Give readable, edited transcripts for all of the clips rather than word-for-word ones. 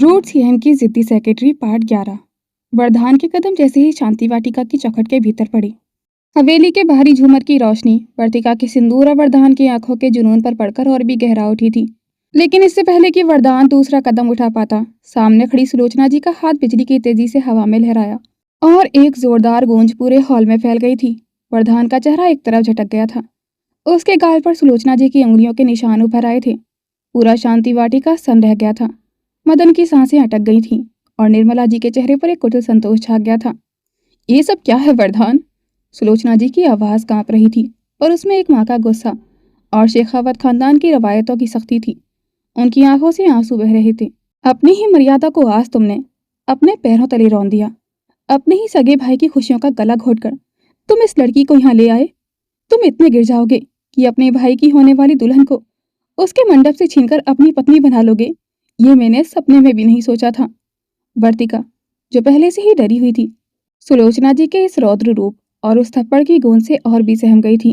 Road CM की जिद्दी secretary part 11। वरदान के कदम जैसे ही शांति वाटिका की चौखट के भीतर पड़ी, हवेली के बाहरी झूमर की रोशनी वर्तिका के सिंदूर और वरदान की आंखों के जुनून पर पड़कर और भी गहरा उठी थी। लेकिन इससे पहले कि वरदान दूसरा कदम उठा पाता, सामने खड़ी सुलोचना जी का हाथ बिजली की तेजी से हवा में लहराया और एक जोरदार गूंज पूरे हॉल में फैल गई थी। वरदान का चेहरा एक तरफ झटक गया था। उसके गाल पर सुलोचना जी की उंगलियों के निशान उभर आए थे। पूरा शांति वाटिका सन रह गया था। मदन की सांसें अटक गई थीं और निर्मला जी के चेहरे पर एक कुटिल संतोष छा गया था। ये सब क्या है वरदान? सुलोचना जी की आवाज़ कांप रही थी और उसमें एक माँ का गुस्सा और शेखावत खानदान की रवायतों की सख्ती थी। उनकी आंखों से आंसू बह रहे थे। अपनी ही मर्यादा को आज तुमने अपने पैरों तले रौंद दिया। अपने ही सगे भाई की खुशियों का गला घोटकर तुम इस लड़की को यहाँ ले आए। तुम इतने गिर जाओगे कि अपने भाई की होने वाली दुल्हन को उसके मंडप से छीनकर अपनी पत्नी बना लोगे। ये मैंने सपने में भी नहीं सोचा था। वर्तिका, जो पहले से ही डरी हुई थी, सुलोचना जी के इस रौद्र रूप और उस थप्पड़ की गूंज से और भी सहम गई थी।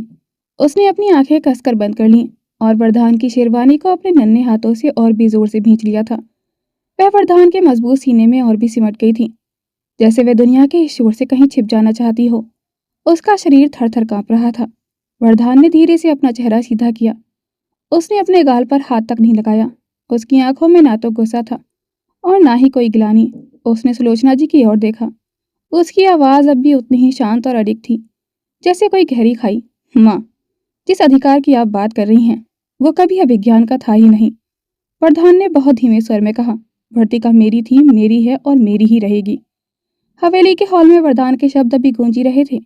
उसने अपनी आंखें कसकर बंद कर लीं और वरदान की शेरवानी को अपने नन्हे हाथों से और भी जोर से भींच लिया था। वह वरदान के मजबूत सीने में और भी सिमट गई थी, जैसे वह दुनिया के इस शोर से कहीं छिप जाना चाहती हो। उसका शरीर थर थर कांप रहा था। वरदान ने धीरे से अपना चेहरा सीधा किया। उसने अपने गाल पर हाथ तक नहीं लगाया। उसकी आंखों में ना तो गुस्सा था और ना ही कोई गिलानी। उसने सुलोचना जी की ओर देखा। उसकी आवाज़ अब भी उतनी ही शांत और अडिग थी, जैसे कोई गहरी खाई। माँ, जिस अधिकार की आप बात कर रही हैं, वो कभी अभिज्ञान का था ही नहीं। प्रधान ने बहुत धीमे स्वर में कहा। वर्तिका मेरी थी, मेरी है और मेरी ही रहेगी। हवेली के हॉल में वरदान के शब्द अभी गूंजी रहे थे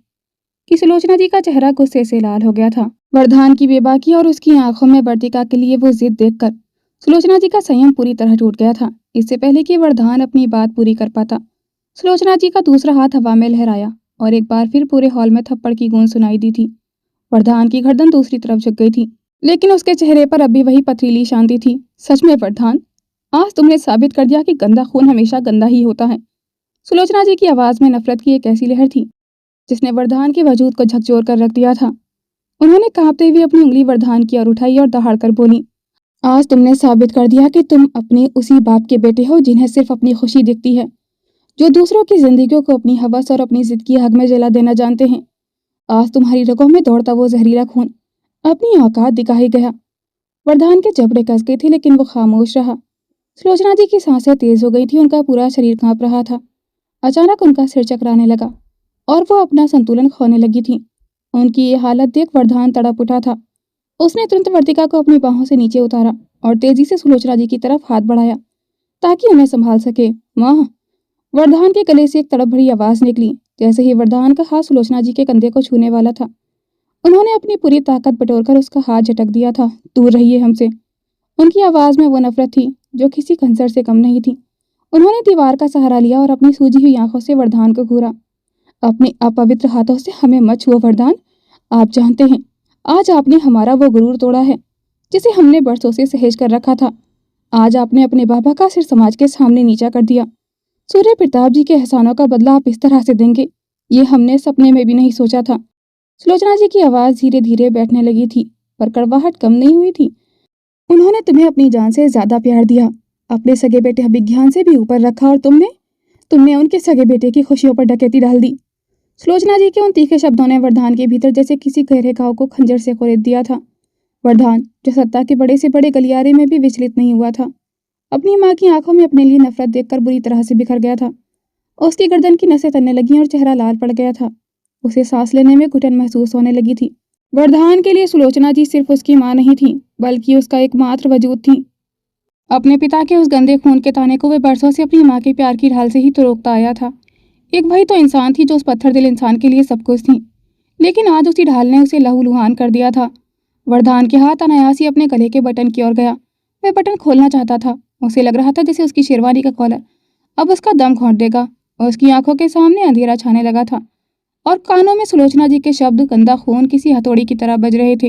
कि सुलोचना जी का चेहरा गुस्से से लाल हो गया था। वरदान की बेबाकी और उसकी आंखों में वर्तिका के लिए वो जिद देखकर सुलोचना जी का संयम पूरी तरह टूट गया था। इससे पहले कि वरदान अपनी बात पूरी कर पाता, सुलोचना जी का दूसरा हाथ हवा में लहराया और एक बार फिर पूरे हॉल में थप्पड़ की गूंज सुनाई दी थी। वरदान की गर्दन दूसरी तरफ झुक गई थी, लेकिन उसके चेहरे पर अभी वही पथरीली शांति थी। सच में वरदान, आज तुमने साबित कर दिया कि गंदा खून हमेशा गंदा ही होता है। सुलोचना जी की आवाज में नफरत की एक ऐसी लहर थी जिसने वरदान के वजूद को झकझोर कर रख दिया था। उन्होंने कांपते हुए अपनी उंगली वरदान की ओर उठाई और दहाड़ कर बोली, आज तुमने साबित कर दिया कि तुम अपने उसी बाप के बेटे हो जिन्हें सिर्फ अपनी खुशी दिखती है, जो दूसरों की जिंदगियों को अपनी हवस और अपनी जिद की आग में जला देना जानते हैं। आज तुम्हारी रगों में दौड़ता वो जहरीला खून अपनी औकात दिखा ही गया। वरदान के जबड़े कस गए थे, लेकिन वो खामोश रहा। सुलोचना जी की सांसें तेज हो गई थी। उनका पूरा शरीर कांप रहा था। अचानक उनका सिर चकराने लगा और वो अपना संतुलन खोने लगी थी। उनकी ये हालत देख वरदान तड़प उठा था। उसने तुरंत वर्तिका को अपनी बाहों से नीचे उतारा और तेजी से सुलोचना जी की तरफ हाथ बढ़ाया ताकि उन्हें संभाल सके। माँ! वरदान के गले से एक तड़प भरी आवाज निकली। जैसे ही वरदान का हाथ सुलोचना जी के कंधे को छूने वाला था, उन्होंने अपनी पूरी ताकत बटोरकर उसका हाथ झटक दिया था। दूर रहिए हमसे। उनकी आवाज में वो नफरत थी जो किसी खंजर से कम नहीं थी। उन्होंने दीवार का सहारा लिया और अपनी सूजी हुई आंखों से वरदान को घूरा। अपने अपवित्र हाथों से हमें मत छुओ वरदान। आप जानते हैं, आज आपने हमारा वो गुरूर तोड़ा है जिसे हमने बरसों से सहेज कर रखा था। आज आपने अपने बाबा का सिर समाज के सामने नीचा कर दिया। सूर्य प्रताप जी के एहसानों का बदला आप इस तरह से देंगे, ये हमने सपने में भी नहीं सोचा था। सुलोचना जी की आवाज़ धीरे धीरे बैठने लगी थी, पर कड़वाहट कम नहीं हुई थी। उन्होंने तुम्हें अपनी जान से ज्यादा प्यार दिया, अपने सगे बेटे अभिज्ञान से भी ऊपर रखा और तुमने उनके सगे बेटे की खुशियों पर डकैती डाल दी। सुलोचना जी के उन तीखे शब्दों ने वरदान के भीतर जैसे किसी गहरे घाव को खंजर से कुरेद दिया था। वरदान, जो सत्ता के बड़े से बड़े गलियारे में भी विचलित नहीं हुआ था, अपनी माँ की आंखों में अपने लिए नफरत देखकर बुरी तरह से बिखर गया था। उसकी गर्दन की नसें तनने लगीं और चेहरा लाल पड़ गया था। उसे सांस लेने में घुटन महसूस होने लगी थी। वरदान के लिए सुलोचना जी सिर्फ उसकी माँ नहीं थी, बल्कि उसका एकमात्र वजूद थी। अपने पिता के उस गंदे खून के ताने को वे बरसों से अपनी माँ के प्यार की ढाल से ही तो रोकता आया था। एक भाई तो इंसान थी जो उस पत्थर दिल इंसान के लिए सब कुछ थी, लेकिन आज उसी ढाल ने उसे लहूलुहान कर दिया था। वरदान के हाथ अनायास ही अपने गले के बटन की ओर गया। वह बटन खोलना चाहता था। उसे लग रहा था जैसे उसकी शेरवानी का कॉलर अब उसका दम घोंट देगा। उसकी आंखों के सामने अंधेरा छाने लगा था और कानों में सुलोचना जी के शब्द गंदा खून किसी हथौड़ी की तरह बज रहे थे।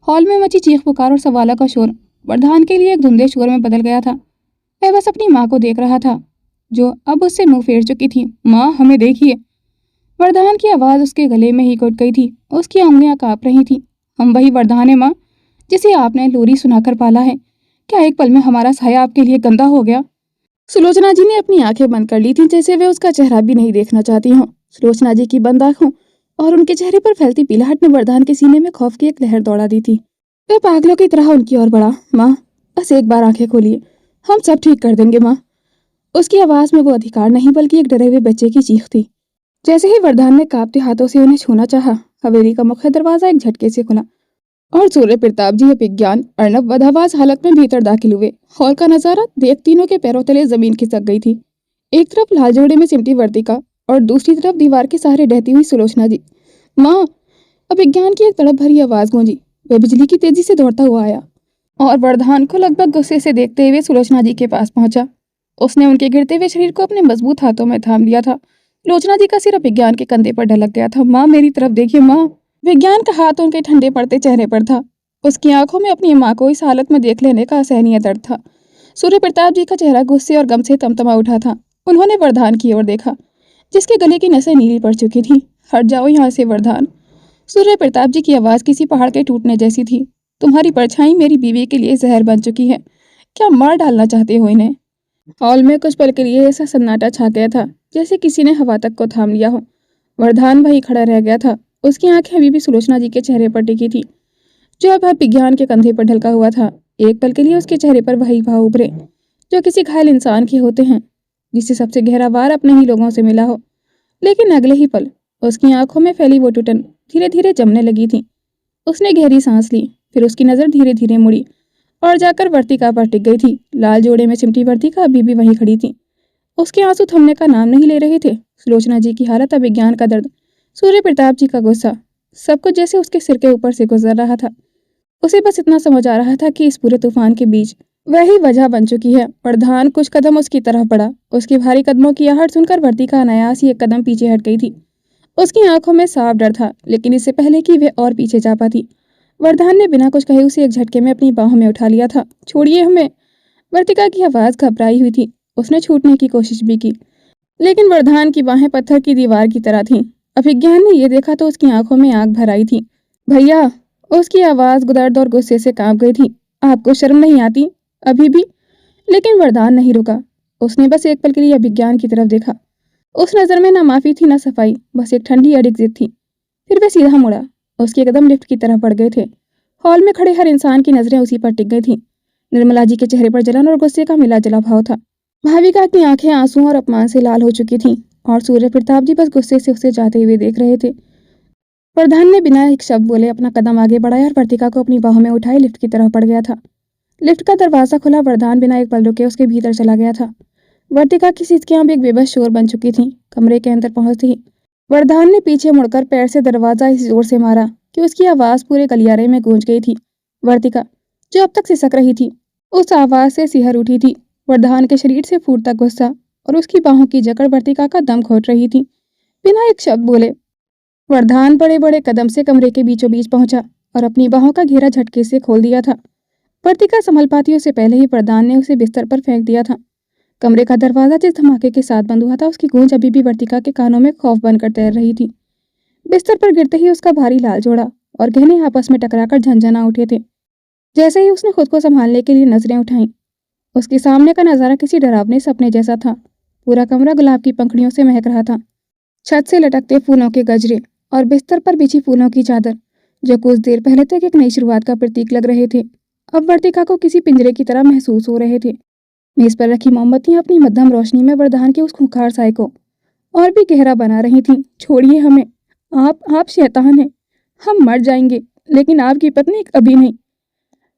हॉल में मची चीख पुकार और सवालों का शोर वरदान के लिए एक धुंधले शोर में बदल गया था। वह बस अपनी माँ को देख रहा था, जो अब उससे मुंह फेर चुकी थी। माँ, हमें देखिए। वरदान की आवाज़ उसके गले में ही घुट गई थी। उसकी उंगलियां कांप रही थीं। हम वही वरदान है माँ, जिसे आपने लोरी सुनाकर पाला है। क्या एक पल में हमारा साया आपके लिए गंदा हो गया? सुलोचना जी ने अपनी आंखें बंद कर ली थीं, जैसे वे उसका चेहरा भी नहीं देखना चाहती हों। सुलोचना जी की बंद आंखों और उनके चेहरे पर फैलती पीलाहट ने वरदान के सीने में खौफ की एक लहर दौड़ा दी थी। वे पागलों की तरह उनकी ओर बढ़ा। माँ, बस एक बार आंखें खोलिए, हम सब ठीक कर देंगे माँ। उसकी आवाज में वो अधिकार नहीं बल्कि एक डरे हुए बच्चे की चीख थी। जैसे ही वरदान ने कांपते हाथों से उन्हें छूना चाहा, हवेली का मुख्य दरवाजा एक झटके से खुला और सूर्य प्रताप जी विज्ञान अर्णव बदहवास हालत में भीतर दाखिल हुए। हॉल का नजारा देख तीनों के पैरों तले जमीन खिसक गई थी। एक तरफ लाल जोड़े में सिमटी वर्तिका और दूसरी तरफ दीवार के सहारे रहती हुई सुलोचना जी। माँ! अभिज्ञान की एक तड़प भरी आवाज गूंजी। वह बिजली की तेजी से दौड़ता हुआ आया और वरदान को लगभग गुस्से से देखते हुए सुलोचना जी के पास पहुंचा। उसने उनके गिरते हुए शरीर को अपने मजबूत हाथों में थाम लिया था। लोचना जी का सिर विज्ञान के कंधे पर ढलक गया था। माँ, मेरी तरफ देखिए माँ। विज्ञान का हाथ उनके ठंडे पड़ते चेहरे पर था। उसकी आंखों में अपनी माँ को इस हालत में देख लेने का असहनीय दर्द था। सूर्य प्रताप जी का चेहरा गुस्से और गम से तमतमा उठा था। उन्होंने वरदान की ओर देखा, जिसके गले की नसें नीली पड़ चुकी थी। हट जाओ यहाँ से वरदान। सूर्य प्रताप जी की आवाज किसी पहाड़ के टूटने जैसी थी। तुम्हारी परछाई मेरी बीवी के लिए जहर बन चुकी है। क्या मार डालना चाहते हो इन्हें? हॉल में कुछ पल के लिए ऐसा सन्नाटा छा गया था, जैसे किसी ने हवा तक को थाम लिया हो। वरदान वहीं खड़ा रह गया था। उसकी आंखें अभी भी सुलोचना जी के चेहरे पर टिकी थी, जो अब विज्ञान के कंधे पर ढलका हुआ था। एक पल के लिए उसके चेहरे पर वही भाव उभरे जो किसी घायल इंसान के होते हैं, जिसे सबसे गहरा वार अपने ही लोगों से मिला हो। लेकिन अगले ही पल उसकी आंखों में फैली वो टूटन धीरे धीरे जमने लगी थी। उसने गहरी सांस ली, फिर उसकी नजर धीरे धीरे मुड़ी और जाकर वर्तिका पर टिक गई थी। लाल जोड़े में सिमटी वर्तिका अभी भी वहीं खड़ी थी। उसके आंसू थमने का नाम नहीं ले रहे थे। सुलोचना जी की हालत, अभिज्ञान का दर्द, सूर्य प्रताप जी का गुस्सा, सब कुछ जैसे उसके सिर के ऊपर से गुजर रहा था। उसे बस इतना समझ आ रहा था कि इस पूरे तूफान के बीच वही वजह बन चुकी है। प्रधान कुछ कदम उसकी तरफ बढ़ा। उसके भारी कदमों की आहट सुनकर वर्तिका अनायास ही एक कदम पीछे हट गई थी। उसकी आंखों में साफ डर था, लेकिन इससे पहले कि वे और पीछे जा पाती, वरदान ने बिना कुछ कहे उसे एक झटके में अपनी बाहों में उठा लिया था। छोड़िए हमें। वर्तिका की आवाज घबराई हुई थी। उसने छूटने की कोशिश भी की, लेकिन वरदान की बाहें पत्थर की दीवार की तरह थीं। अभिज्ञान ने यह देखा तो उसकी आंखों में आग भर आई थी। भैया! उसकी आवाज दर्द और गुस्से से कांप गई थी। आपको शर्म नहीं आती अभी भी? लेकिन वरदान नहीं रुका। उसने बस एक पल के लिए अभिज्ञान की तरफ देखा। उस नजर में ना माफी थी ना सफाई, बस एक ठंडी अड़िग जिद थी। फिर वह सीधा मुड़ा। उसके कदम लिफ्ट की तरफ बढ़ गए थे। हॉल में खड़े हर इंसान की नजरें उसी पर टिक गई थीं। निर्मला जी के चेहरे पर जलन और गुस्से का मिला जुला भाव था। भाविका की आंखें आंसू और अपमान से लाल हो चुकी थीं और सूर्य प्रताप जी बस गुस्से से उसे जाते हुए देख रहे थे। प्रधान ने बिना एक शब्द बोले अपना कदम आगे बढ़ाया और वर्तिका को अपनी बाहों में उठाए लिफ्ट की तरफ बढ़ गया था। लिफ्ट का दरवाजा खुला। वरदान बिना एक पल रुके उसके भीतर चला गया था। वर्तिका की सिसकियां भी एक बेबस शोर बन चुकी थीं। कमरे के अंदर पहुंचते ही वरदान ने पीछे मुड़कर पैर से दरवाजा इस जोर से मारा कि उसकी आवाज पूरे गलियारे में गूंज गई थी। वर्तिका, जो अब तक सिसक रही थी, उस आवाज से सिहर उठी थी। वरदान के शरीर से फूटता गुस्सा और उसकी बाहों की जकड़ वर्तिका का दम घोट रही थी। बिना एक शब्द बोले वरदान बड़े बड़े कदम से कमरे के बीचों बीच पहुंचा और अपनी बाहों का घेरा झटके से खोल दिया था। वर्तिका संभल पाती उससे पहले ही वरदान ने उसे बिस्तर पर फेंक दिया था। कमरे का दरवाजा जिस धमाके के साथ बंद हुआ था, उसकी गूंज अभी भी वर्तिका के कानों में खौफ बनकर तैर रही थी। बिस्तर पर गिरते ही उसका भारी लाल जोड़ा और गहने आपस में टकराकर झंझना उठे थे। जैसे ही उसने खुद को संभालने के लिए नजरें उठाईं, उसके सामने का नजारा किसी डरावने सपने जैसा था। पूरा कमरा गुलाब की पंखुड़ियों से महक रहा था। छत से लटकते फूलों के गजरे और बिस्तर पर बिछी फूलों की चादर, जो कुछ देर पहले तक एक नई शुरुआत का प्रतीक लग रहे थे, अब वर्तिका को किसी पिंजरे की तरह महसूस हो रहे थे। मेज पर रखी मोमबत्तियां अपनी मध्यम रोशनी में वरदान के उस खूंखार साय को और भी गहरा बना रही थीं। छोड़िए हमें। आप शैतान हैं। हम मर जाएंगे, लेकिन आपकी पत्नी कभी नहीं।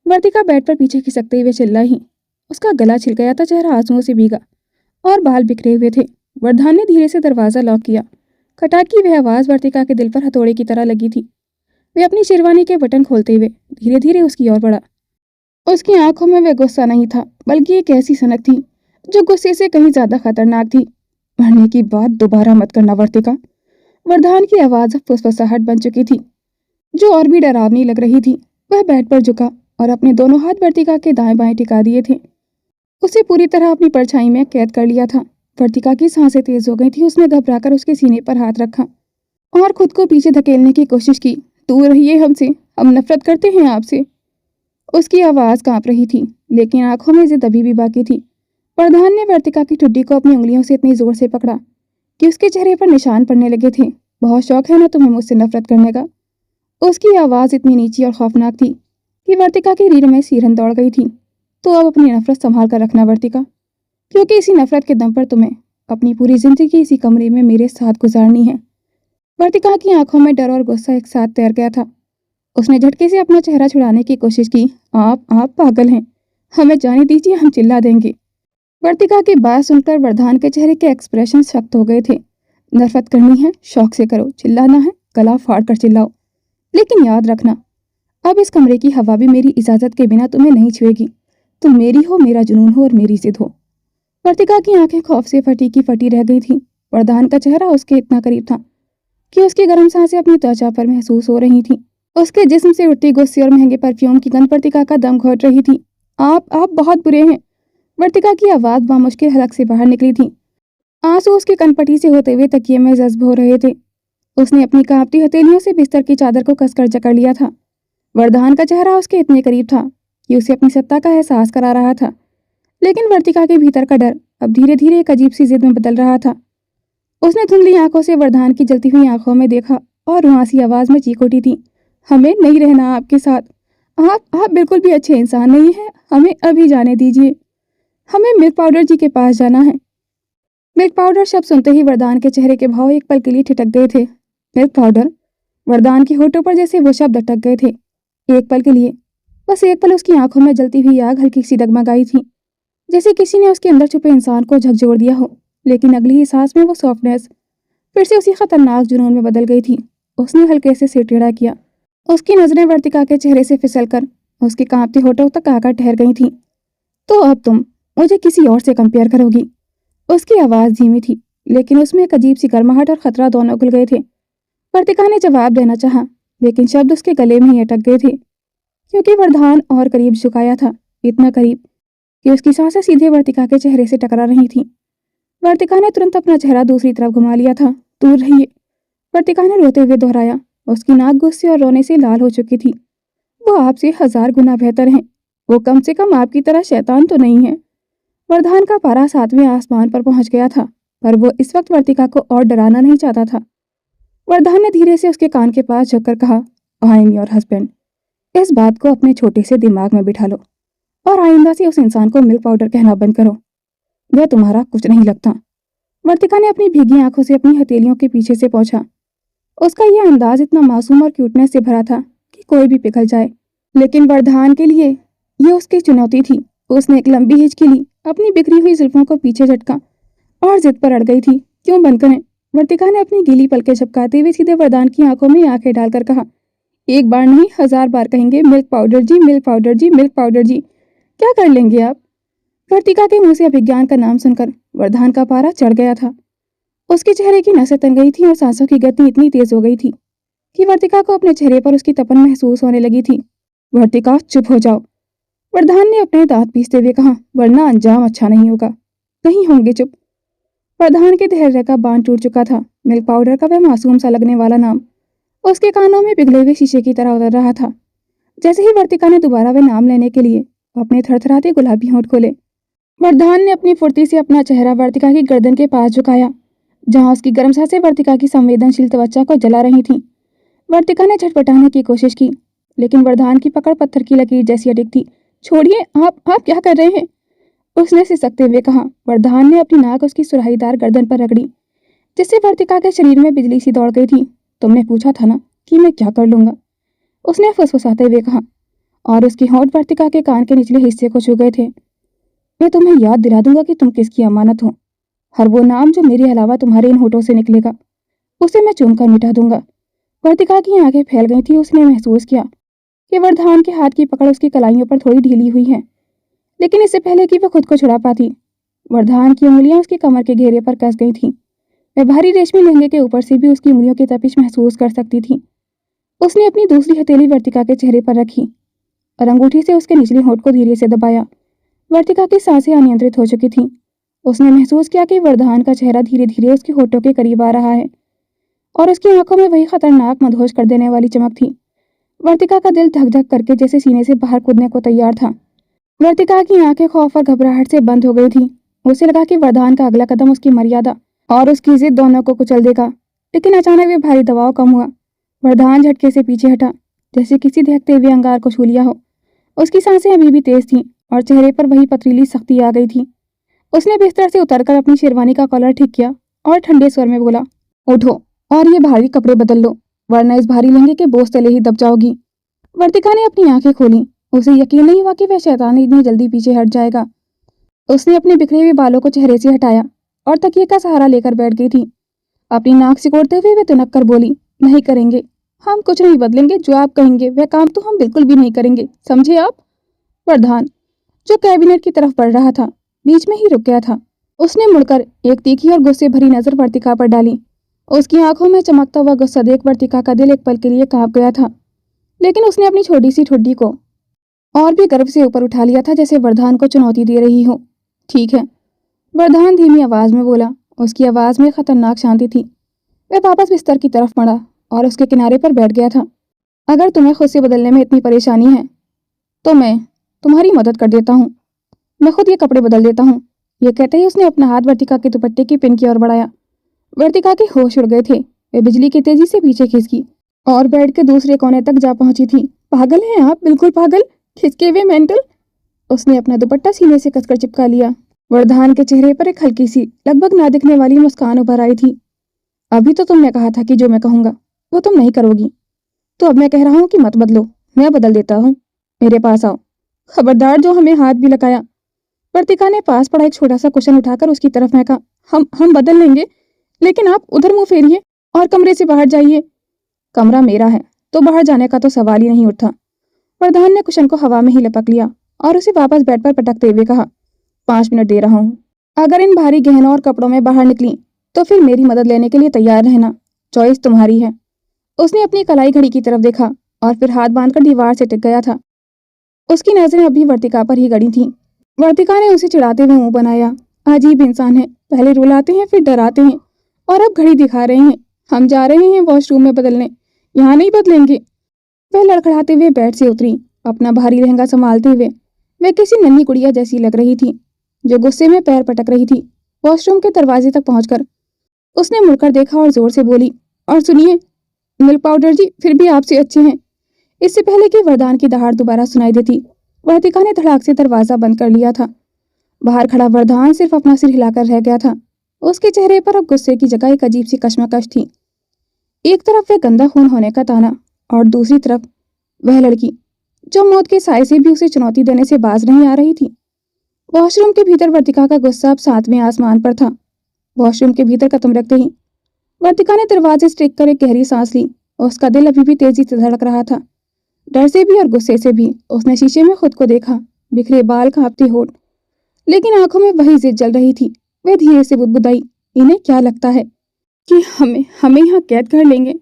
वर्तिका बेड पर पीछे खिसकते हुए चिल्लाई। उसका गला छिल गया था, चेहरा आंसुओं से भीगा और बाल बिखरे हुए थे। वरदान ने धीरे से दरवाजा लॉक किया। खटाक की वह आवाज वर्तिका के दिल पर हथौड़े की तरह लगी थी। वे अपनी शेरवानी के बटन खोलते हुए धीरे धीरे उसकी ओर बढ़ा। उसकी आंखों में वह गुस्सा नहीं था, बल्कि एक ऐसी सनक थी जो गुस्से से कहीं ज्यादा खतरनाक थी। मरने की बात दोबारा मत करना वर्तिका। वरदान की आवाज अब फुसफुसाहट बन चुकी थी, जो और भी डरावनी लग रही थी। वह बेड पर झुका और अपने दोनों हाथ वर्तिका के दाएं बाएं टिका दिए थे। उसे पूरी तरह अपनी परछाई में कैद कर लिया था। वर्तिका की सांसें तेज हो गई थी। उसने घबराकर उसके सीने पर हाथ रखा और खुद को पीछे धकेलने की कोशिश की। दूर रहिए हमसे, हम नफरत करते हैं आपसे। उसकी आवाज कांप रही थी, लेकिन आंखों में जिद अभी भी बाकी थी। प्रधान ने वर्तिका की ठुड्डी को अपनी उंगलियों से इतनी जोर से पकड़ा कि उसके चेहरे पर निशान पड़ने लगे थे। बहुत शौक है ना तुम्हें मुझसे नफरत करने का। उसकी आवाज़ इतनी नीची और खौफनाक थी कि वर्तिका की रीढ़ में सिरहन दौड़ गई थी। तो अब अपनी नफरत संभाल कर रखना वर्तिका, क्योंकि इसी नफरत के दम पर तुम्हें अपनी पूरी जिंदगी इसी कमरे में मेरे साथ गुजारनी है। वर्तिका की आंखों में डर और गुस्सा एक साथ तैर गया था। उसने झटके से अपना चेहरा छुड़ाने की कोशिश की। आप पागल हैं, हमें जाने दीजिए, हम चिल्ला देंगे। वर्तिका की बात सुनकर वरदान के चेहरे के एक्सप्रेशन सख्त हो गए थे। नफरत करनी है, शौक से करो, चिल्लाना है, गला फाड़ कर चिल्लाओ, लेकिन याद रखना, अब इस कमरे की हवा भी मेरी इजाजत के बिना तुम्हें नहीं छुएगी। तुम मेरी हो, मेरा जुनून हो और मेरी जिद हो। वर्तिका की आंखें खौफ से फटी की फटी रह गई थीं। वरदान का चेहरा उसके इतना करीब था कि उसकी गर्म सांसें अपनी त्वचा पर महसूस हो रही थीं। उसके जिस्म से उठती गुस्से और महंगे परफ्यूम की गंध वर्तिका का दम घोट रही थी। आप बहुत बुरे हैं। वर्तिका की आवाज़ बामुश्किल हलक से बाहर निकली थी। आंसू उसकी कनपटी से होते हुए तकिए में जज्ब हो रहे थे। उसने अपनी कांपती हथेलियों से बिस्तर की चादर को कसकर जकड़ लिया था। वरदान का चेहरा उसके इतने करीब था कि उसे अपनी सत्ता का एहसास करा रहा था, लेकिन वर्तिका के भीतर का डर अब धीरे धीरे एक अजीब सी जिद में बदल रहा था। उसने धुंधली आंखों से वरदान की जलती हुई आंखों में देखा और रुआंसी आवाज में चीख उठी थी, हमें नहीं रहना आपके साथ। आप बिल्कुल भी अच्छे इंसान नहीं हैं। हमें अभी जाने दीजिए। हमें मिल्क पाउडर जी के पास जाना है। मिल्क पाउडर शब्द सुनते ही वरदान के चेहरे के भाव एक पल के लिए ठिठक गए थे। Milk powder? वरदान के होठों पर जैसे वो शब्द अटक गए थे। एक पल के लिए, बस एक पल उसकी आंखों में जलती हुई आग हल्की सी डगमगाई थी, जैसे किसी ने उसके अंदर छुपे इंसान को झकझोर दिया हो। लेकिन अगली ही सांस में वो सॉफ्टनेस फिर से उसी खतरनाक जुनून में बदल गई थी। उसने हल्के से सिर टेढ़ा किया। उसकी नजरें वर्तिका के चेहरे से फिसलकर उसके कांपते होठों तक आकर ठहर गई थीं। तो अब तुम मुझे किसी और से कंपेयर करोगी? उसकी आवाज़ धीमी थी, लेकिन उसमें एक अजीब सी गर्माहट और खतरा दोनों घुल गए थे। वर्तिका ने जवाब देना चाहा, लेकिन शब्द उसके गले में ही अटक गए थे, क्योंकि वरदान और करीब झुकाया था, इतना करीब कि उसकी सांसें सीधे वर्तिका के चेहरे से टकरा रही थीं। वर्तिका ने तुरंत अपना चेहरा दूसरी तरफ घुमा लिया था। दूर रहिए, वर्तिका ने रोते हुए दोहराया। उसकी नाक गुस्से और रोने से लाल हो चुकी थी। वो आपसे 1000 गुना बेहतर हैं। वो कम से कम आपकी तरह शैतान तो नहीं है। वरदान का पारा 7वें आसमान पर पहुंच गया था, पर वो इस वक्त वर्तिका को और डराना नहीं चाहता था। वरदान ने धीरे से उसके कान के पास झुककर कहा, आई एम योर हस्बैंड। इस बात को अपने छोटे से दिमाग में बिठा लो और आइंदा से उस इंसान को मिल्क पाउडर कहना बंद करो। वह तुम्हारा कुछ नहीं लगता। वर्तिका ने अपनी भीगी आंखों से अपनी हथेलियों के पीछे से पोंछा। उसका यह अंदाज इतना मासूम और क्यूटनेस से भरा था कि कोई भी पिघल जाए, लेकिन वरदान के लिए यह उसकी चुनौती थी। उसने एक लंबी हिचकी ली, अपनी बिखरी हुई जुल्फों को पीछे झटका और जिद पर अड़ गई थी। क्यों बंद करें? वर्तिका ने अपनी गीली पलकें झपकाते हुए सीधे वरदान की आंखों में आंखें डालकर कहा, एक बार नहीं 1000 बार कहेंगे मिल्क पाउडर जी, मिल्क पाउडर जी, मिल्क पाउडर जी। क्या कर लेंगे आप? वर्तिका के मुंह से अभिज्ञान का नाम सुनकर वरदान का पारा चढ़ गया था। उसके चेहरे की नसें तन गई थी और सांसों की गति इतनी तेज हो गई थी कि वर्तिका को अपने चेहरे पर उसकी तपन महसूस होने लगी थी। वर्तिका, चुप हो जाओ, वरदान ने अपने दांत पीसते हुए कहा, वरना अंजाम अच्छा नहीं होगा। नहीं होंगे चुप। वरदान के धैर्य का बांध टूट चुका था। मिल्क पाउडर का वह मासूम सा लगने वाला नाम उसके कानों में पिघले हुए शीशे की तरह उतर रहा था। जैसे ही वर्तिका ने दोबारा वह नाम लेने के लिए अपने थरथराते गुलाबी होंठ खोले, वरदान ने अपनी फुर्ती से अपना चेहरा वर्तिका की गर्दन के पास झुकाया, जहां उसकी गर्म सांसें वर्तिका की संवेदनशील त्वचा को जला रही थीं। वर्तिका ने छटपटाने की कोशिश की, लेकिन वरदान की पकड़ पत्थर की लकीर जैसी अडिग थी। छोड़िए, आप क्या कर रहे हैं? उसने सिसकते हुए कहा। वरदान ने अपनी नाक उसकी सुराहीदार गर्दन पर रगड़ी, जिससे वर्तिका के शरीर में बिजली सी दौड़ गई थी। तुमने पूछा था ना कि मैं क्या कर लूंगा, उसने फुसफुसाते हुए कहा, और उसकी होंठ वर्तिका के कान के निचले हिस्से को छू गए थे। मैं तुम्हें याद दिला दूंगा कि तुम किसकी अमानत हो। हर वो नाम जो मेरे अलावा तुम्हारे इन होठों से निकलेगा, उसे मैं चूमकर मिटा दूंगा। वर्तिका की आंखें फैल गई थी। उसने महसूस किया कि वरदान के हाथ की पकड़ उसकी कलाइयों पर थोड़ी ढीली हुई है, लेकिन इससे पहले कि वह खुद को छुड़ा पाती, वरदान की उंगलियां उसके कमर के घेरे पर कस गई थीं। वह भारी रेशमी लहंगे के ऊपर से भी उसकी उंगलियों की तपिश महसूस कर सकती थी। उसने अपनी दूसरी हथेली वर्तिका के चेहरे पर रखी और अंगूठी से उसके निचले होंठ को धीरे से दबाया। वर्तिका की सांसें अनियंत्रित हो चुकी थीं। उसने महसूस किया कि वरदान का चेहरा धीरे धीरे उसके होठों के करीब आ रहा है और उसकी आंखों में वही खतरनाक मदहोश कर देने वाली चमक थी। वर्तिका का दिल धक धक करके जैसे सीने से बाहर कूदने को तैयार था। वर्तिका की आंखें खौफ और घबराहट से बंद हो गई थीं। उसे लगा कि वरदान का अगला कदम उसकी मर्यादा और उसकी जिद दोनों को कुचल देगा, लेकिन अचानक वे भारी दबाव कम हुआ। वरदान झटके से पीछे हटा, जैसे किसी दहकते हुए अंगार को छू लिया हो। उसकी सांसें अभी भी तेज थीं और चेहरे पर वही पथरीली सख्ती आ गई थी। उसने बिस्तर से उतरकर अपनी शेरवानी का कॉलर ठीक किया और ठंडे स्वर में बोला, उठो और ये भारी कपड़े बदल लो, वरना इस भारी लहंगे के बोझ तले ही दब जाओगी। वर्तिका ने अपनी आंखें खोली। उसे यकीन नहीं हुआ कि वह शैतान इतनी जल्दी पीछे हट जाएगा। उसने अपने बिखरे हुए बालों को चेहरे से हटाया और तकिए का सहारा लेकर बैठ गई थी। अपनी नाक सिकोड़ते हुए वे तुनक कर बोली, नहीं करेंगे, हम कुछ नहीं बदलेंगे। जो आप कहेंगे वह काम तो हम बिल्कुल भी नहीं करेंगे, समझे आप? वरदान, जो कैबिनेट की तरफ बढ़ रहा था, बीच में ही रुक गया था। उसने मुड़कर एक तीखी और गुस्से भरी नजर वर्तिका पर डाली। उसकी आंखों में चमकता हुआ गुस्सा देख वर्तिका का दिल एक पल के लिए कांप गया था, लेकिन उसने अपनी छोटी सी ठुड्डी को और भी गर्व से ऊपर उठा लिया था, जैसे वरदान को चुनौती दे रही हो। ठीक है, वरदान धीमी आवाज में बोला। उसकी आवाज में खतरनाक शांति थी। वह वापस बिस्तर की तरफ बढ़ा और उसके किनारे पर बैठ गया था। अगर तुम्हें खुद से बदलने में इतनी परेशानी है तो मैं तुम्हारी मदद कर देता हूँ। मैं खुद ये कपड़े बदल देता हूँ। ये कहते ही उसने अपना हाथ वर्तिका के दुपट्टे की पिन की ओर बढ़ाया। वर्तिका के होश उड़ गए थे। वे बिजली की तेजी से पीछे खिसकी और बेड के दूसरे कोने तक जा पहुंची थी। पागल हैं आप, बिल्कुल पागल, खिसके हुए मेंटल। उसने अपना दुपट्टा सीने से कसकर चिपका लिया। वरदान के चेहरे पर एक हल्की सी, लगभग ना दिखने वाली मुस्कान उभर आई थी। अभी तो तुमने कहा था कि जो मैं कहूंगा वो तुम नहीं करोगी, तो अब मैं कह रहा हूँ कि मत बदलो, मैं बदल देता हूँ। मेरे पास आओ। खबरदार जो हमें हाथ भी लगाया। वर्तिका ने पास पड़ा एक छोटा सा कुशन उठाकर उसकी तरफ फेंका। हम बदल लेंगे, लेकिन आप उधर मुंह फेरिए और कमरे से बाहर जाइए। कमरा मेरा है, तो बाहर जाने का तो सवाल ही नहीं उठता। वरदान ने कुशन को हवा में ही लपक लिया और उसे वापस बेड पर पटकते हुए कहा, 5 मिनट दे रहा हूँ। अगर इन भारी गहनों और कपड़ों में बाहर निकली तो फिर मेरी मदद लेने के लिए तैयार रहना। चॉइस तुम्हारी है। उसने अपनी कलाई घड़ी की तरफ देखा और फिर हाथ बांधकर दीवार से टिक गया था। उसकी नजरें अभी वर्तिका पर ही गड़ी थीं। वर्तिका ने उसे चिढ़ाते हुए मुंह बनाया। अजीब इंसान है, पहले रुलाते हैं फिर डराते हैं और अब घड़ी दिखा रहे हैं। हम जा रहे हैं वॉशरूम में बदलने, यहाँ नहीं बदलेंगे। वह लड़खड़ाते हुए बेड से उतरी, अपना भारी लहंगा संभालते हुए। वह किसी नन्ही गुड़िया जैसी लग रही थी जो गुस्से में पैर पटक रही थी। वॉशरूम के दरवाजे तक पहुंचकर उसने मुड़कर देखा और जोर से बोली, और सुनिए मिल्क पाउडर जी, फिर भी आपसे अच्छे हैं। इससे पहले कि वरदान की दहाड़ दोबारा सुनाई देती, वर्तिका ने धड़ाक से दरवाजा बंद कर लिया था। बाहर खड़ा वरदान सिर्फ अपना सिर हिलाकर रह गया था। उसके चेहरे पर अब गुस्से की जगह एक अजीब सी कश्मकश थी। एक तरफ वह गंदा खून होने का ताना और दूसरी तरफ वह लड़की जो मौत के साए से भी उसे चुनौती देने से बाज नहीं आ रही थी। वॉशरूम के भीतर वर्तिका का गुस्सा अब 7वें आसमान पर था। वॉशरूम के भीतर कदम रखते ही वर्तिका ने दरवाजे से टिक कर एक गहरी सांस ली। उसका दिल अभी भी तेजी से धड़क रहा था, डर से भी और गुस्से से भी। उसने शीशे में खुद को देखा, बिखरे बाल, कांपते होठ, लेकिन आंखों में वही जिद जल रही थी। वह धीरे से बुदबुदाई, इन्हें क्या लगता है कि हमें यहाँ कैद कर लेंगे?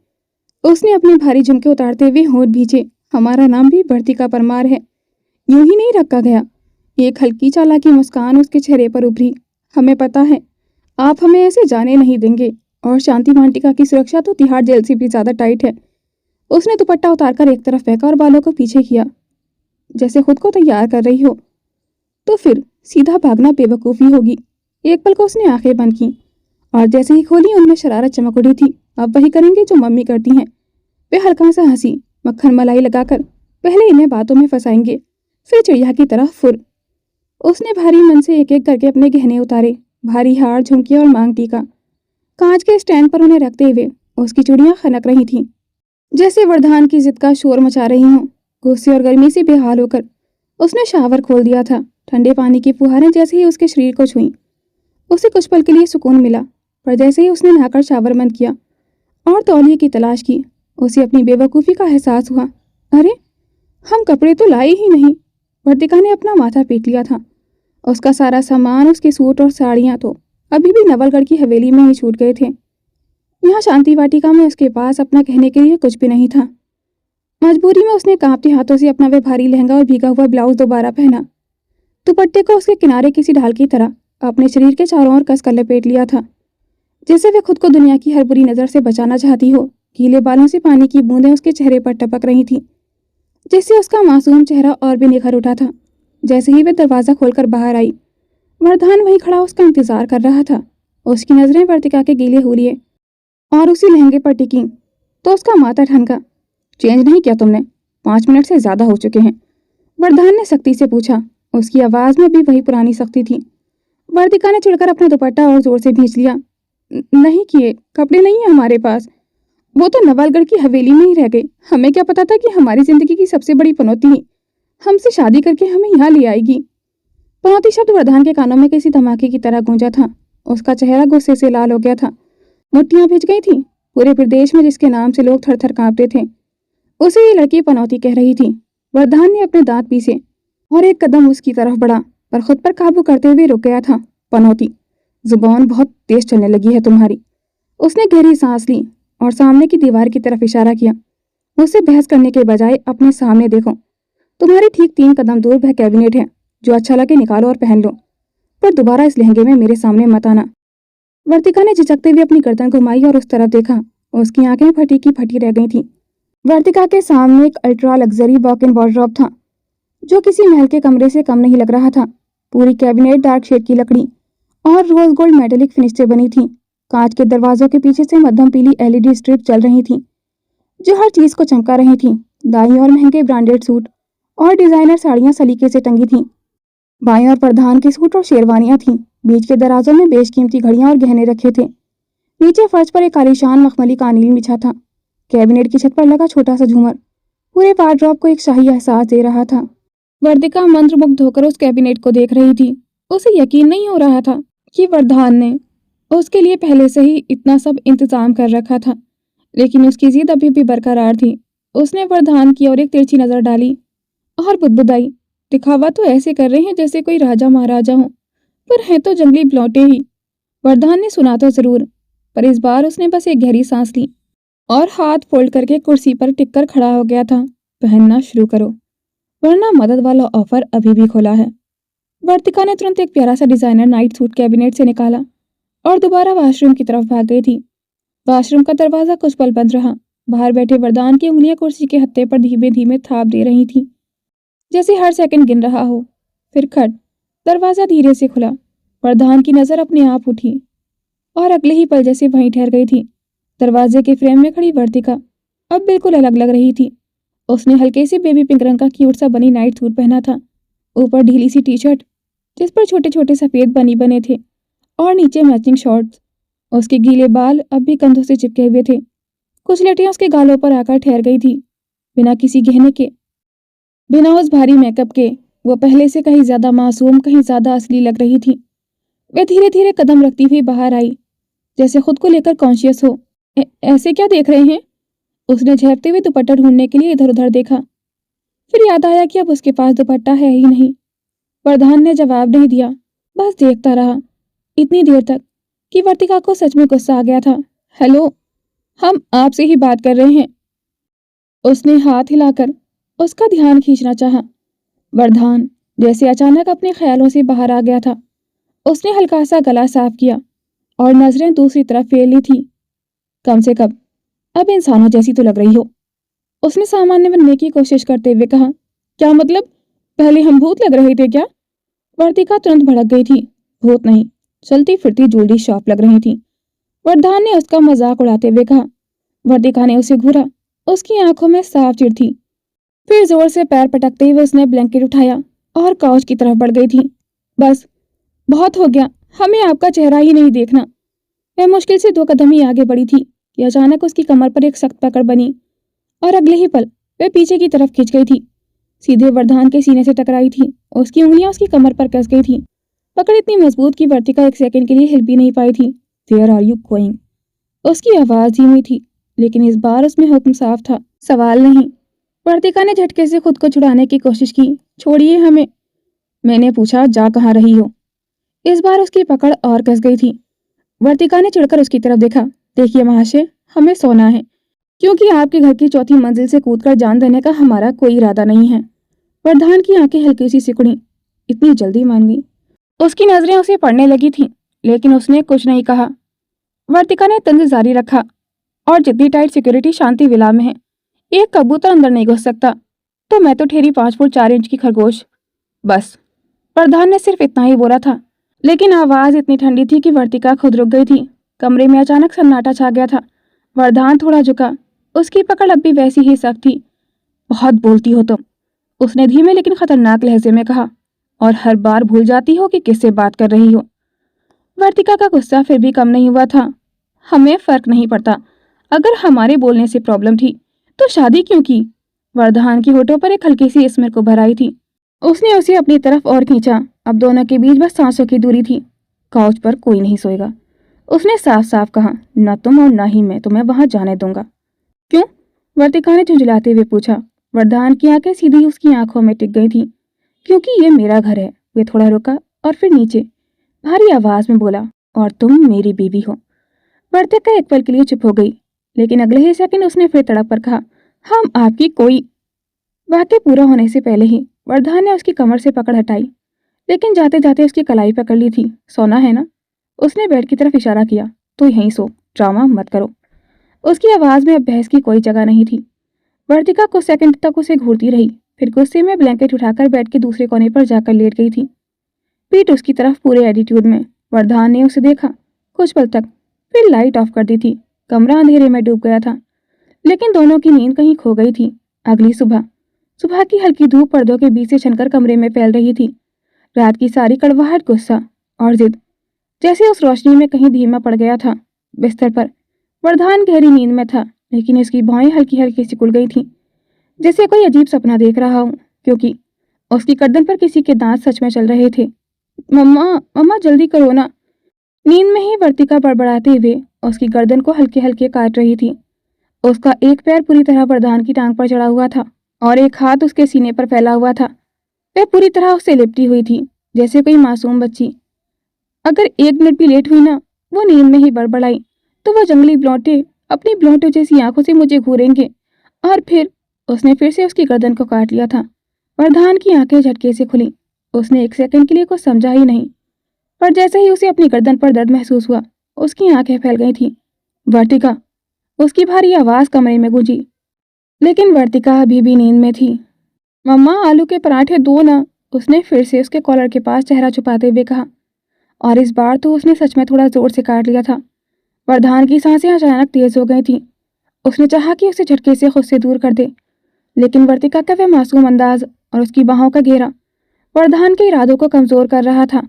उसने अपने भारी झुमके उतारते हुए होठ भींचे। हमारा नाम भी वर्तिका परमार है, यूं ही नहीं रखा गया। एक हल्की चालाकी मुस्कान उसके चेहरे पर उभरी। हमें पता है आप हमें ऐसे जाने नहीं देंगे, और शांति वाटिका की सुरक्षा तो तिहाड़ जेल से भी ज्यादा टाइट है। उसने दुपट्टा उतारकर एक तरफ फेंका और बालों को पीछे किया, जैसे खुद को तैयार कर रही हो। तो फिर सीधा भागना बेवकूफ़ी होगी। एक पल को उसने आंखें बंद की और जैसे ही खोली उनमें शरारत चमक उठी थी। अब वही करेंगे जो मम्मी करती हैं। वे हल्का सा हंसी, मक्खन मलाई लगाकर पहले इन्हें बातों में फंसाएंगे, फिर चिड़िया की तरह फुर। उसने भारी मन से एक एक करके अपने गहने उतारे, भारी हार, झुमके और मांग टीका। कांच के स्टैंड पर उन्हें रखते हुए उसकी चूड़ियां खनक रही थीं, जैसे वरदान की जिद का शोर मचा रही हों। गुस्से और गर्मी से बेहाल होकर उसने शावर खोल दिया था। ठंडे पानी की फुहारें जैसे ही उसके शरीर को छुईं, उसे कुछ पल के लिए सुकून मिला। पर जैसे ही उसने नहाकर शावर बंद किया और तौलिए की तलाश की, उसे अपनी बेवकूफ़ी का एहसास हुआ। अरे, हम कपड़े तो लाए ही नहीं। वर्तिका ने अपना माथा पीट लिया था। उसका सारा सामान, उसके सूट और साड़ियाँ तो अभी भी नवलगढ़ की हवेली में ही छूट गए थे। यहाँ शांति वाटिका में उसके पास अपना कहने के लिए कुछ भी नहीं था। मजबूरी में उसने कांपते हाथों से अपना वह भारी लहंगा और भीगा हुआ ब्लाउज दोबारा पहना। दुपट्टे को उसके किनारे किसी ढाल की तरह अपने शरीर के चारों ओर कसकर लपेट लिया था, जैसे वह खुद को दुनिया की हर बुरी नज़र से बचाना चाहती हो। गीले बालों से पानी की बूंदें उसके चेहरे पर टपक रही थीं, जिससे उसका मासूम चेहरा और भी निखर उठा था। जैसे ही वह दरवाज़ा खोलकर बाहर आई, वरदान वहीं खड़ा उसका इंतजार कर रहा था। उसकी नजरें वर्तिका के गीले हुलिये और उसी लहंगे पर टिकी तो उसका माथा ठनका। चेंज नहीं किया तुमने? 5 मिनट से ज्यादा हो चुके हैं, वरदान ने सख्ती से पूछा। उसकी आवाज में भी वही पुरानी सख्ती थी। वर्तिका ने चिढ़कर अपना दुपट्टा और जोर से खींच लिया। नहीं किए, कपड़े नहीं है हमारे पास। वो तो नवालगढ़ की हवेली में ही रह गई। हमें क्या पता था कि हमारी जिंदगी की सबसे बड़ी पनौती ही हमसे शादी करके हमें यहाँ ले आएगी। पनौती शब्द वरदान के कानों में किसी धमाके की तरह गूंजा था। उसका चेहरा गुस्से से लाल हो गया था। मुट्ठियां भिज गई थी। पूरे प्रदेश में जिसके नाम से लोग थर थर कांपते थे, उसे ये लड़की पनौती कह रही थी। वरदान ने अपने दांत पीसे और एक कदम उसकी तरफ बढ़ा, पर खुद पर काबू करते हुए रुक गया था। पनौती, जुबान बहुत तेज चलने लगी है तुम्हारी। उसने गहरी सांस ली और सामने की दीवार की तरफ इशारा किया। मुझसे बहस करने के बजाय अपने सामने देखो। तुम्हारे ठीक 3 कदम दूर वह कैबिनेट है। जो अच्छा लगे निकालो और पहन लो, पर दोबारा इस लहंगे में मेरे सामने मत आना। वर्तिका ने झिझकते हुए अपनी गर्दन घुमाई और उस तरफ देखा। उसकी आंखें फटी की फटी रह गई थीं। वर्तिका के सामने एक ultra luxury walk in wardrobe था, जो किसी महल के कमरे से कम नहीं लग रहा था। पूरी कैबिनेट डार्क शेड की लकड़ी और रोज गोल्ड मेटेलिक फिनिश से बनी थी। कांच के दरवाजों के पीछे से मध्यम पीली एलईडी स्ट्रिप चल रही थी, जो हर चीज को चमका रही थी। दाईं ओर महंगे ब्रांडेड सूट और डिजाइनर साड़ियां सलीके से टंगी थीं। बाईं ओर प्रधान के सूट और शेरवानियां थीं। बीच के दराजों में बेशकीमती घड़ियां और गहने रखे थे। नीचे फर्श पर एक आलीशान मखमली कालीन बिछा था। कैबिनेट की छत पर लगा छोटा सा झूमर पूरे वार्डरोब को एक शाही एहसास दे रहा था। वर्तिका मंत्रमुग्ध होकर उस कैबिनेट को देख रही थी। उसे यकीन नहीं हो रहा था कि वरदान ने उसके लिए पहले से ही इतना सब इंतजाम कर रखा था, लेकिन उसकी जिद अभी भी बरकरार थी। उसने वरदान की ओर एक तिरछी नजर डाली और बुदबुदाई। दिखावा तो ऐसे कर रहे हैं जैसे कोई राजा महाराजा हो, पर है तो जंगली ब्लौटे ही। वरदान ने सुना तो जरूर, पर इस बार उसने बस एक गहरी सांस ली और हाथ फोल्ड करके कुर्सी पर टिककर खड़ा हो गया था। पहनना शुरू करो, वरना मदद वाला ऑफर अभी भी खुला है। वर्तिका ने तुरंत एक प्यारा सा डिजाइनर नाइट सूट कैबिनेट से निकाला और दोबारा वॉशरूम की तरफ भाग गई थी। वॉशरूम का दरवाजा कुछ पल बंद रहा। बाहर बैठे वरदान की उंगलियां कुर्सी के हत्थे पर धीमे धीमे थाप दे रही थी, जैसे हर सेकंड गिन रहा हो। फिर खट, दरवाजा धीरे से खुला। वरदान की नजर अपने आप उठी और अगले ही पल जैसे वहीं ठहर गई थी। दरवाजे के फ्रेम में खड़ी वर्तिका अब बिल्कुल अलग लग रही थी। उसने हल्के से बेबी पिंक रंग का क्यूट सा बनी नाइट सूट पहना था। ऊपर ढीली सी टी शर्ट जिस पर छोटे छोटे सफेद बनी बने थे और नीचे मैचिंग शॉर्ट्स। उसके गीले बाल अब भी कंधों से चिपके हुए थे। कुछ लटियां उसके गालों पर आकर ठहर गई थी। बिना किसी गहने के, बिना उस भारी मेकअप के, वो पहले से कहीं ज्यादा मासूम, कहीं ज्यादा असली लग रही थी। वह धीरे धीरे कदम रखती हुई बाहर आई, जैसे खुद को लेकर कॉन्शियस हो। ऐसे क्या देख रहे हैं? उसने झेपते हुए दुपट्टा ढूंढने के लिए इधर उधर देखा। फिर याद आया कि अब उसके पास दुपट्टा है ही नहीं। प्रधान ने जवाब नहीं दिया, बस देखता रहा इतनी देर तक कि वर्तिका को सच में गुस्सा आ गया था। हेलो, हम आपसे ही बात कर रहे हैं। उसने हाथ हिलाकर उसका ध्यान खींचना चाहा। वर्धान जैसे अचानक अपने ख्यालों से बाहर आ गया था। उसने हल्का सा गला साफ किया और नजरें दूसरी तरफ फेर ली थी। कम से कम अब इंसानों जैसी तो लग रही हो, उसने सामान्य बनने की कोशिश करते हुए कहा। क्या मतलब? पहले हम भूत लग रहे थे क्या? वर्तिका तुरंत भड़क गई थी। भूत नहीं, चलती फिरती ज्वेलरी शॉप लग रही थी, वर्धान ने उसका मजाक उड़ाते हुए कहा। वर्तिका ने उसे घूरा। उसकी आंखों में साफ चिढ़ थी। फिर जोर से पैर पटकते हुए उसने ब्लैंकेट उठाया और काउच की तरफ बढ़ गई थी। बस, बहुत हो गया, हमें आपका चेहरा ही नहीं देखना। वह मुश्किल से 2 कदम ही आगे बढ़ी थी कि अचानक उसकी कमर पर एक सख्त पकड़ बनी और अगले ही पल वह पीछे की तरफ खिंच गई थी। सीधे वर्धान के सीने से टकराई थी। उसकी उंगलियां उसकी कमर पर कस गई थी। पकड़ इतनी मजबूत कि वर्तिका एक सेकंड के लिए हिल भी नहीं पाई थी। Where are you going? उसकी आवाज धीमी थी, लेकिन इस बार उसमें हुक्म साफ था, सवाल नहीं। वर्तिका ने झटके से खुद को छुड़ाने की कोशिश की। छोड़िए हमें, मैंने पूछा। जा कहाँ रही हो? इस बार उसकी पकड़ और कस गई थी। वर्तिका ने चिढ़कर उसकी तरफ देखा। देखिए महाशय, हमें सोना है, क्योंकि आपके घर की चौथी मंजिल से कूदकर जान देने का हमारा कोई इरादा नहीं है। वर्धान की आंखें हल्की सी सिकुड़ी। इतनी जल्दी मान गई? उसकी नजरें उसे पड़ने लगी थीं, लेकिन उसने कुछ नहीं कहा। वर्तिका ने तंज जारी रखा, और जितनी टाइट सिक्योरिटी शांति विला में है, एक कबूतर अंदर नहीं घुस सकता, तो मैं तो ठहरी 5 फुट 4 इंच की खरगोश। बस, प्रधान ने सिर्फ इतना ही बोला था, लेकिन आवाज इतनी ठंडी थी कि वर्तिका खुद रुक गई थी। कमरे में अचानक सन्नाटा छा गया था। वरदान थोड़ा झुका। उसकी पकड़ अब भी वैसी ही सख्त थी। बहुत बोलती हो तुम, उसने धीमे लेकिन खतरनाक लहजे में कहा, और हर बार भूल जाती हो कि किससे बात कर रही हो। वर्तिका का गुस्सा फिर भी कम नहीं हुआ था। हमें फर्क नहीं पड़ता। अगर हमारे बोलने से प्रॉब्लम थी तो शादी क्यों की? वरदान की होठों पर एक हल्की सी स्मित को भराई थी। उसने उसे अपनी तरफ और खींचा। अब दोनों के बीच बस सांसों की दूरी थी। काउच पर कोई नहीं सोएगा, उसने साफ साफ कहा। न तुम और न ही मैं तुम्हें वहां जाने दूंगा। क्यों? वर्तिका ने झुंझलाते हुए पूछा। वरदान की आंखें सीधी उसकी आंखों में टिक गई थीं। क्योंकि ये मेरा घर है। वे थोड़ा रुका और फिर नीचे भारी आवाज में बोला, और तुम मेरी बीवी हो। वर्तिका एक पल के लिए चुप हो गई, लेकिन अगले ही सेकंड उसने फिर तड़प कर कहा, हम आपकी कोई। वाक्य पूरा होने से पहले ही वरदान ने उसकी कमर से पकड़ हटाई, लेकिन जाते जाते उसकी कलाई पकड़ ली थी। सोना है ना? उसने बेड की तरफ इशारा किया। तो यहीं सो, ड्रामा मत करो। उसकी आवाज में अब बहस की कोई जगह नहीं थी। वर्तिका कुछ सेकंड तक उसे घूरती रही, फिर गुस्से में ब्लैंकेट उठाकर बेड के दूसरे कोने पर जाकर लेट गई थी, पीठ उसकी तरफ पूरे एटीट्यूड में। वरदान ने उसे देखा कुछ पल तक, फिर लाइट ऑफ कर दी थी। कमरा अंधेरे में डूब गया था, लेकिन दोनों की नींद कहीं खो गई थी। अगली सुबह सुबह की हल्की धूप पर्दों के बीच से छनकर कमरे में फैल रही थी। रात की सारी कड़वाहट, गुस्सा और जिद जैसे उस रोशनी में कहीं धीमा पड़ गया था। बिस्तर पर वरदान गहरी नींद में था, लेकिन उसकी भौहें हल्की हल्की सिकुड़ गई थीं, जैसे कोई अजीब सपना देख रहा हो, क्योंकि उसकी गर्दन पर किसी के दांत सच में चल रहे थे। मम्मा, मम्मा जल्दी करो ना। नींद में ही वर्तिका बड़बड़ाते हुए उसकी गर्दन को हल्के हल्के काट रही थी। उसका एक पैर पूरी तरह वरदान की टांग पर चढ़ा हुआ था और एक हाथ उसके सीने पर फैला हुआ था। वह पूरी तरह उससे लिपटी हुई थी, जैसे कोई मासूम बच्ची। अगर एक मिनट भी लेट हुई ना, वो नींद में ही बड़बड़ाई, तो वो जंगली ब्लौटे अपनी ब्लौटों जैसी आंखों से मुझे घूरेंगे। और फिर उसने फिर से उसकी गर्दन को काट लिया था। वरदान की आंखें झटके से खुली। उसने एक सेकंड के लिए कुछ समझा ही नहीं, पर जैसे ही उसे अपनी गर्दन पर दर्द महसूस हुआ, उसकी आंखें फैल गई थीं। वर्तिका, उसकी भारी आवाज कमरे में गूंजी, लेकिन वर्तिका अभी भी नींद में थी। मम्मा आलू के पराठे दो ना, उसने फिर से उसके कॉलर के पास चेहरा छुपाते हुए कहा, और इस बार तो उसने सच में थोड़ा जोर से काट लिया था। वरदान की सांसें अचानक तेज हो गई थीं। उसने चाहा कि उसे झटके से खुद से दूर कर दे, लेकिन वर्तिका का वह मासूम अंदाज और उसकी बाहों का घेरा वरदान के इरादों को कमजोर कर रहा था।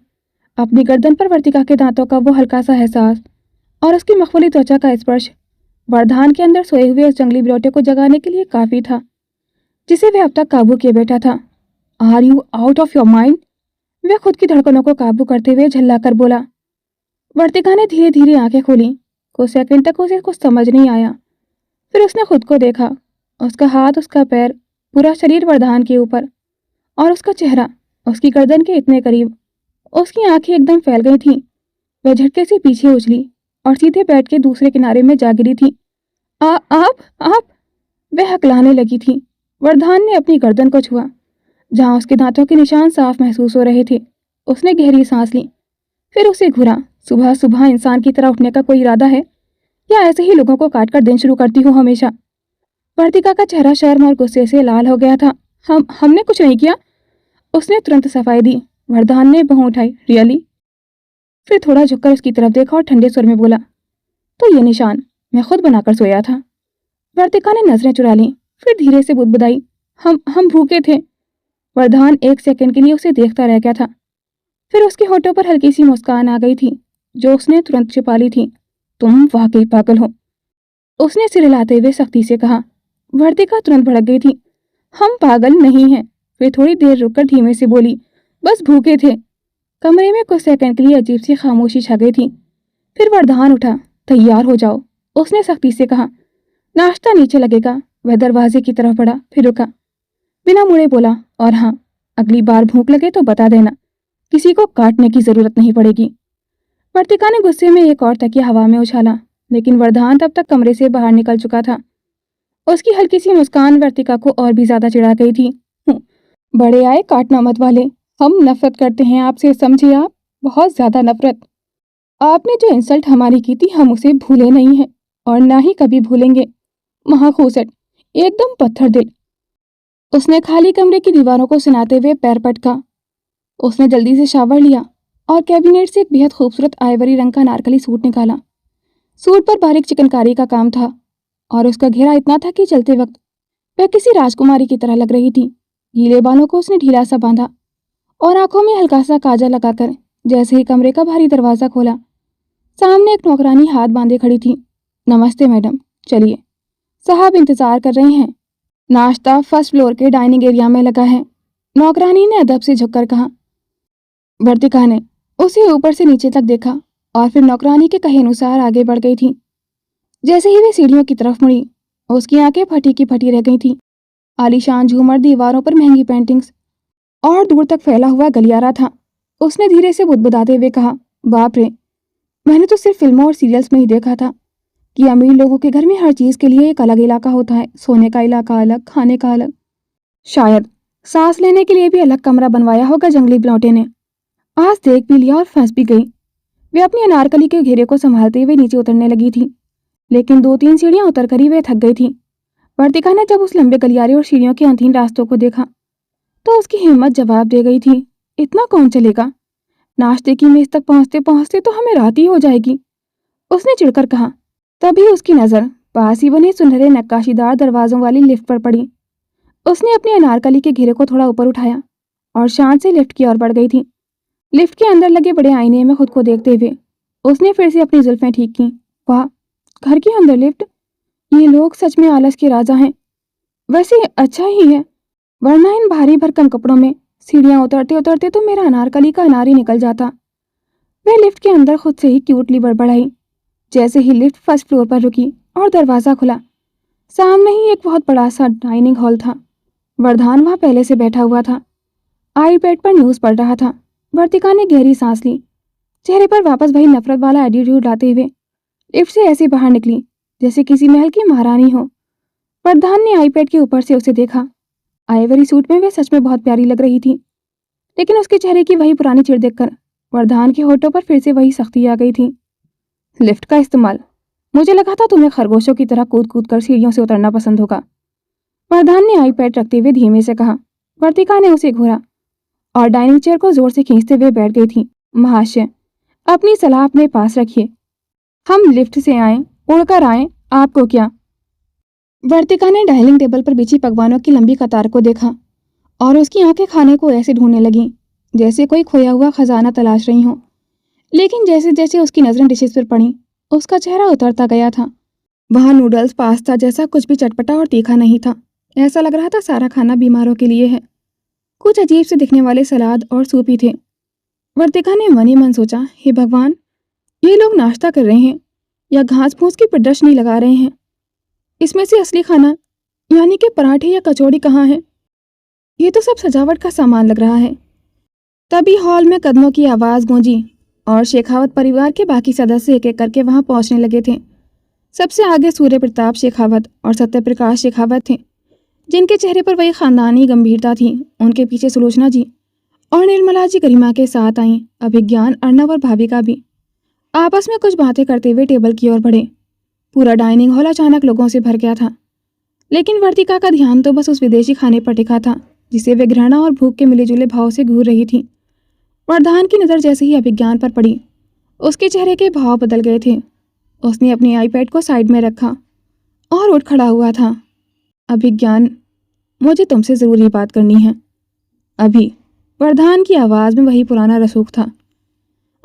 अपनी गर्दन पर वर्तिका के दांतों का वो हल्का सा एहसास और उसकी मखमली त्वचा का स्पर्श वरदान के अंदर सोए हुए उस जंगली बिलोटे को जगाने के लिए काफी था, जिसे वह अब तक काबू किए बैठा था। Are you out of your mind? वह खुद की धड़कनों को काबू करते हुए झल्ला कर बोला। वर्तिका ने धीरे धीरे आंखें खोली। कुछ सेकंड तक उसे कुछ समझ नहीं आया। फिर उसने खुद को देखा, उसका हाथ, उसका पैर, पूरा शरीर वरदान के ऊपर, और उसका चेहरा उसकी गर्दन के इतने करीब। उसकी आंखें एकदम फैल गई थीं। वह झटके से पीछे उछली और सीधे बेड के दूसरे किनारे में जा गिरी थी। आप वह हकलाने लगी थी। वरदान ने अपनी गर्दन को छुआ, जहां उसके दांतों के निशान साफ महसूस हो रहे थे। उसने गहरी सांस ली, फिर उसे घूरा। सुबह सुबह इंसान की तरह उठने का कोई इरादा है, या ऐसे ही लोगों को काटकर दिन शुरू करती हो हमेशा? वर्तिका का चेहरा शर्म और गुस्से से लाल हो गया था। हमने कुछ नहीं किया, उसने तुरंत सफाई दी। वरदान ने भौं उठाई। रियली? फिर थोड़ा झुककर उसकी तरफ देखा और ठंडे स्वर में बोला, तो ये निशान मैं खुद बनाकर सोया था। वर्तिका ने नजरें चुरा ली, फिर धीरे से बुदबुदाई, हम भूखे थे। वरदान एक सेकंड के लिए उसे देखता रह गया था, फिर उसके होठों पर हल्की सी मुस्कान आ गई थी, जो उसने तुरंत छिपा ली थी। तुम वाकई पागल हो, उसने सिर हिलाते हुए सख्ती से कहा। वर्तिका तुरंत भड़क गई थी। हम पागल नहीं हैं। फिर थोड़ी देर रुककर धीमे से बोली, बस भूखे थे। कमरे में कुछ सेकंड के लिए अजीब सी खामोशी छा गई थी। फिर वरदान उठा। तैयार हो जाओ, उसने सख्ती से कहा। नाश्ता नीचे लगेगा। वह दरवाजे की तरफ बढ़ा, फिर रुका, बिना मुड़े बोला, और हाँ, अगली बार भूख लगे तो बता देना, किसी को काटने की जरूरत नहीं पड़ेगी। वर्तिका ने गुस्से में एक और तकिया हवा में उछाला, लेकिन वरदान तब तक कमरे से बाहर निकल चुका था। उसकी हल्की सी मुस्कान वर्तिका को और भी ज्यादा चिढ़ा गई थी। बड़े आए काटना मत वाले, हम नफरत करते हैं आपसे, समझे आप? बहुत ज्यादा नफरत। आपने जो इंसल्ट हमारी की थी, हम उसे भूले नहीं हैं और ना ही कभी भूलेंगे। महाखूसट, एकदम पत्थर दिल। उसने खाली कमरे की दीवारों को सुनाते हुए पैर पटका। उसने जल्दी से शावर लिया, और कैबिनेट से एक बेहद खूबसूरत आइवरी रंग का अनारकली सूट निकाला। सूट पर बारीक चिकनकारी का काम था और उसका घेरा इतना था कि चलते वक्त वह किसी राजकुमारी की तरह लग रही थी। गीले बालों को उसने ढीला सा बांधा और आंखों में हल्का सा काजल लगाकर जैसे ही कमरे का भारी दरवाजा खोला, सामने एक नौकरानी हाथ बांधे खड़ी थी। नमस्ते मैडम, चलिए, साहब इंतजार कर रहे हैं। नाश्ता फर्स्ट फ्लोर के डाइनिंग एरिया में लगा है, नौकरानी ने अदब से झुककर कहा। वर्तिका ने उसे ऊपर से नीचे तक देखा और फिर नौकरानी के कहे अनुसार आगे बढ़ गई थी। जैसे ही वे सीढ़ियों की तरफ मुड़ी, उसकी आंखें फटी की फटी रह गई थीं। आलीशान झूमर, दीवारों पर महंगी पेंटिंग्स और दूर तक फैला हुआ गलियारा था। उसने धीरे से बुदबुदाते हुए कहा, बाप रे, मैंने तो सिर्फ फिल्मों और सीरियल्स में ही देखा था कि अमीर लोगों के घर में हर चीज के लिए एक अलग इलाका होता है। सोने का इलाका अलग, खाने का अलग, शायद सांस लेने के लिए भी अलग कमरा बनवाया होगा जंगली बिलौटे ने। आज देख भी लिया और फंस भी गई। वे अपनी अनारकली के घेरे को संभालते हुए नीचे उतरने लगी थी, लेकिन 2-3 सीढ़ियां उतर कर ही वे थक गई थी। वर्तिका ने जब उस लंबे गलियारे और सीढ़ियों के अंतिम रास्तों को देखा तो उसकी हिम्मत जवाब दे गई थी, इतना कौन चलेगा? नाश्ते की मेज तक पहुंचते पहुंचते तो हमें रात ही हो जाएगी, उसने चिढ़कर कहा। तभी उसकी नजर पास ही बने सुनहरे नक्काशीदार दरवाजों वाली लिफ्ट पर पड़ी। उसने अपने अनारकली के घेरे को थोड़ा ऊपर उठाया और शान से लिफ्ट की ओर बढ़ गई थी। लिफ्ट के अंदर लगे बड़े आईने में खुद को देखते हुए उसने फिर से अपनी जुल्फें ठीक की। वाह, घर के अंदर लिफ्ट, ये लोग सच में आलस के राजा हैं। वैसे अच्छा ही है, वरना इन भारी भरकम कपड़ों में सीढ़ियां उतरते उतरते तो मेरा अनारकली का अनार ही निकल जाता। वह लिफ्ट के अंदर खुद से ही क्यूटली बड़बड़ाई। जैसे ही लिफ्ट फर्स्ट फ्लोर पर रुकी और दरवाजा खुला, सामने ही एक बहुत बड़ा सा डाइनिंग हॉल था। वरदान वहां पहले से बैठा हुआ था, आईपैड पर न्यूज पढ़ रहा था। वर्तिका ने गहरी सांस ली, चेहरे पर वापस वही नफरत वाला एटीट्यूड लाते हुए लिफ्ट से ऐसे बाहर निकली जैसे किसी महल की महारानी हो। वरदान ने आईपैड के ऊपर से उसे देखा। आइवरी सूट में वह सच में बहुत प्यारी लग रही थी, लेकिन उसके चेहरे की वही पुरानी चिढ़ देखकर वरदान के होठों पर फिर से वही सख्ती आ गई थी। लिफ्ट का इस्तेमाल, मुझे लगा था तुम्हें खरगोशों की तरह कूद कूद कर सीढ़ियों से उतरना पसंद होगा, वरदान ने आईपैड रखते हुए धीमे से कहा। वर्तिका ने उसे घूरा और डाइनिंग चेयर को जोर से खींचते हुए बैठ गई थी। महाशय, अपनी सलाह अपने पास रखिए, हम लिफ्ट से आए, उड़कर आए, आपको क्या? वर्तिका ने डाइनिंग टेबल पर बिछी पकवानों की लंबी कतार को देखा और उसकी आंखें खाने को ऐसे ढूंढने लगीं जैसे कोई खोया हुआ खजाना तलाश रही हो। लेकिन जैसे जैसे उसकी नजरें डिशेस पर पड़ी, उसका चेहरा उतरता गया था। वहाँ नूडल्स, पास्ता जैसा कुछ भी चटपटा और तीखा नहीं था। ऐसा लग रहा था सारा खाना बीमारों के लिए है। कुछ अजीब से दिखने वाले सलाद और सूप ही थे। वर्तिका ने मन ही मन सोचा, हे भगवान, ये लोग नाश्ता कर रहे हैं या घास फूस की प्रदर्शनी लगा रहे हैं? इसमें से असली खाना यानी कि पराठे या कचौड़ी कहाँ है? ये तो सब सजावट का सामान लग रहा है। तभी हॉल में कदमों की आवाज गूंजी और शेखावत परिवार के बाकी सदस्य एक एक करके वहां पहुंचने लगे थे। सबसे आगे सूर्य प्रताप शेखावत और सत्यप्रकाश शेखावत थे, जिनके चेहरे पर वही खानदानी गंभीरता थी। उनके पीछे सुलोचना जी और निर्मला जी गरिमा के साथ आईं। अभिज्ञान, अर्णव और भाविका भी आपस में कुछ बातें करते हुए टेबल की ओर बढ़े। पूरा डाइनिंग हॉल अचानक लोगों से भर गया था, लेकिन वर्तिका का ध्यान तो बस उस विदेशी खाने पर टिका था जिसे वे घृणा और भूख के मिले-जुले भाव से घूर रही थी। वरदान की नज़र जैसे ही अभिज्ञान पर पड़ी, उसके चेहरे के भाव बदल गए थे। उसने अपने आईपैड को साइड में रखा और उठ खड़ा हुआ था। अभिज्ञान, मुझे तुमसे ज़रूरी बात करनी है अभी। वरदान की आवाज़ में वही पुराना रसूख था।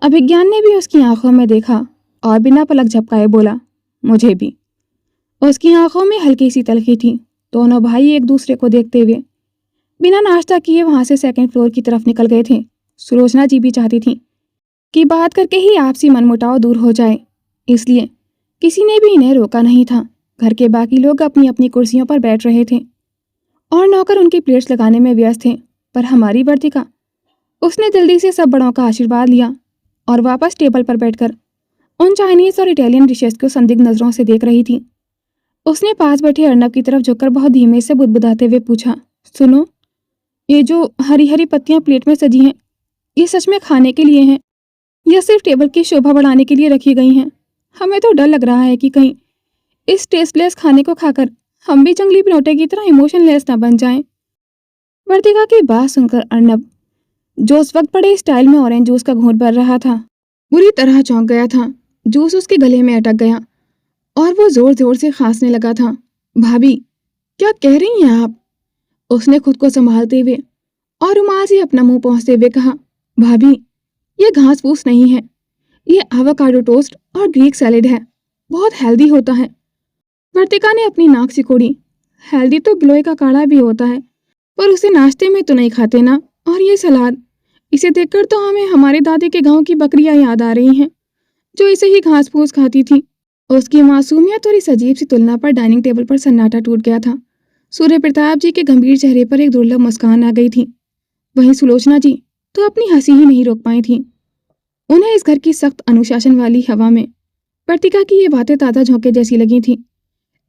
अभिज्ञान ने भी उसकी आंखों में देखा और बिना पलक झपकाए बोला, मुझे भी। उसकी आंखों में हल्की सी तलखी थी। दोनों भाई एक दूसरे को देखते हुए बिना नाश्ता किए वहां से सेकंड फ्लोर की तरफ निकल गए थे। सुलोचना जी भी चाहती थी कि बात करके ही आपसी मनमुटाव दूर हो जाए, इसलिए किसी ने भी इन्हें रोका नहीं था। घर के बाकी लोग अपनी अपनी कुर्सियों पर बैठ रहे थे और नौकर उनकी प्लेट्स लगाने में व्यस्त थे, पर हमारी वर्तिका, उसने जल्दी से सब बड़ों का आशीर्वाद लिया और वापस टेबल पर बैठकर उन चाइनीज और इटालियन डिशेस को संदिग्ध नजरों से देख रही थी। उसने पास बैठे अर्णव की तरफ झुककर बहुत धीमे से बुदबुदाते हुए पूछा, सुनो, ये जो हरी हरी पत्तियां प्लेट में सजी हैं, ये सच में खाने के लिए हैं या सिर्फ टेबल की शोभा बढ़ाने के लिए रखी गई हैं? हमें तो डर लग रहा है कि कहीं इस टेस्टलेस खाने को खाकर हम भी जंगली बिनौटे की तरह इमोशनलेस ना बन जाएं। वर्तिका की बात सुनकर अर्णव जो उस वक्त बड़े स्टाइल में ऑरेंज जूस का घूंट भर रहा था, बुरी तरह चौंक गया था। जूस उसके गले में अटक गया और वो जोर जोर से खांसने लगा था। भाभी, क्या कह रही हैं आप? उसने खुद को संभालते हुए और रुमाल से अपना मुंह पोंछते हुए कहा, भाभी, ये घास फूस नहीं है, ये एवोकाडो टोस्ट और ग्रीक सैलेड है, बहुत हेल्दी होता है। वर्तिका ने अपनी नाक सिकोड़ी। हेल्दी तो गिलोय का काढ़ा भी होता है, पर उसे नाश्ते में तो नहीं खाते ना। और ये सलाद, इसे देखकर तो हमें हमारे दादी के गांव की बकरियां याद आ रही हैं, जो इसे ही घास फूस खाती थी। उसकी मासूमियत और इस अजीब सी तुलना पर डाइनिंग टेबल पर सन्नाटा टूट गया था। सूर्य प्रताप जी के गंभीर चेहरे पर एक दुर्लभ मुस्कान आ गई थी। वहीं सुलोचना जी तो अपनी हंसी ही नहीं रोक पाई थी। उन्हें इस घर की सख्त अनुशासन वाली हवा में वर्तिका की ये बातें ताज़ा झोंके जैसी लगी थी।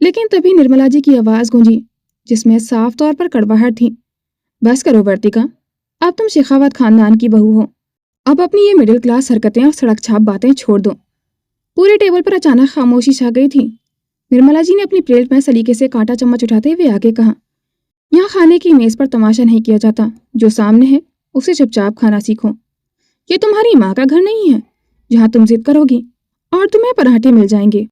लेकिन तभी निर्मला जी की आवाज़ गूंजी, जिसमें साफ तौर पर कड़वाहट थी। बस करो वर्तिका, अब तुम शेखावत खानदान की बहू हो। अब अपनी ये मिडिल क्लास हरकतें और सड़क छाप बातें छोड़ दो। पूरे टेबल पर अचानक खामोशी छा गई थी। निर्मला जी ने अपनी प्लेट में सलीके से कांटा चम्मच उठाते हुए आगे कहा, यहाँ खाने की मेज पर तमाशा नहीं किया जाता। जो सामने है उसे चुपचाप खाना सीखो। ये तुम्हारी माँ का घर नहीं है, जहाँ तुम जिद करोगी और तुम्हें पराठे मिल जाएंगे।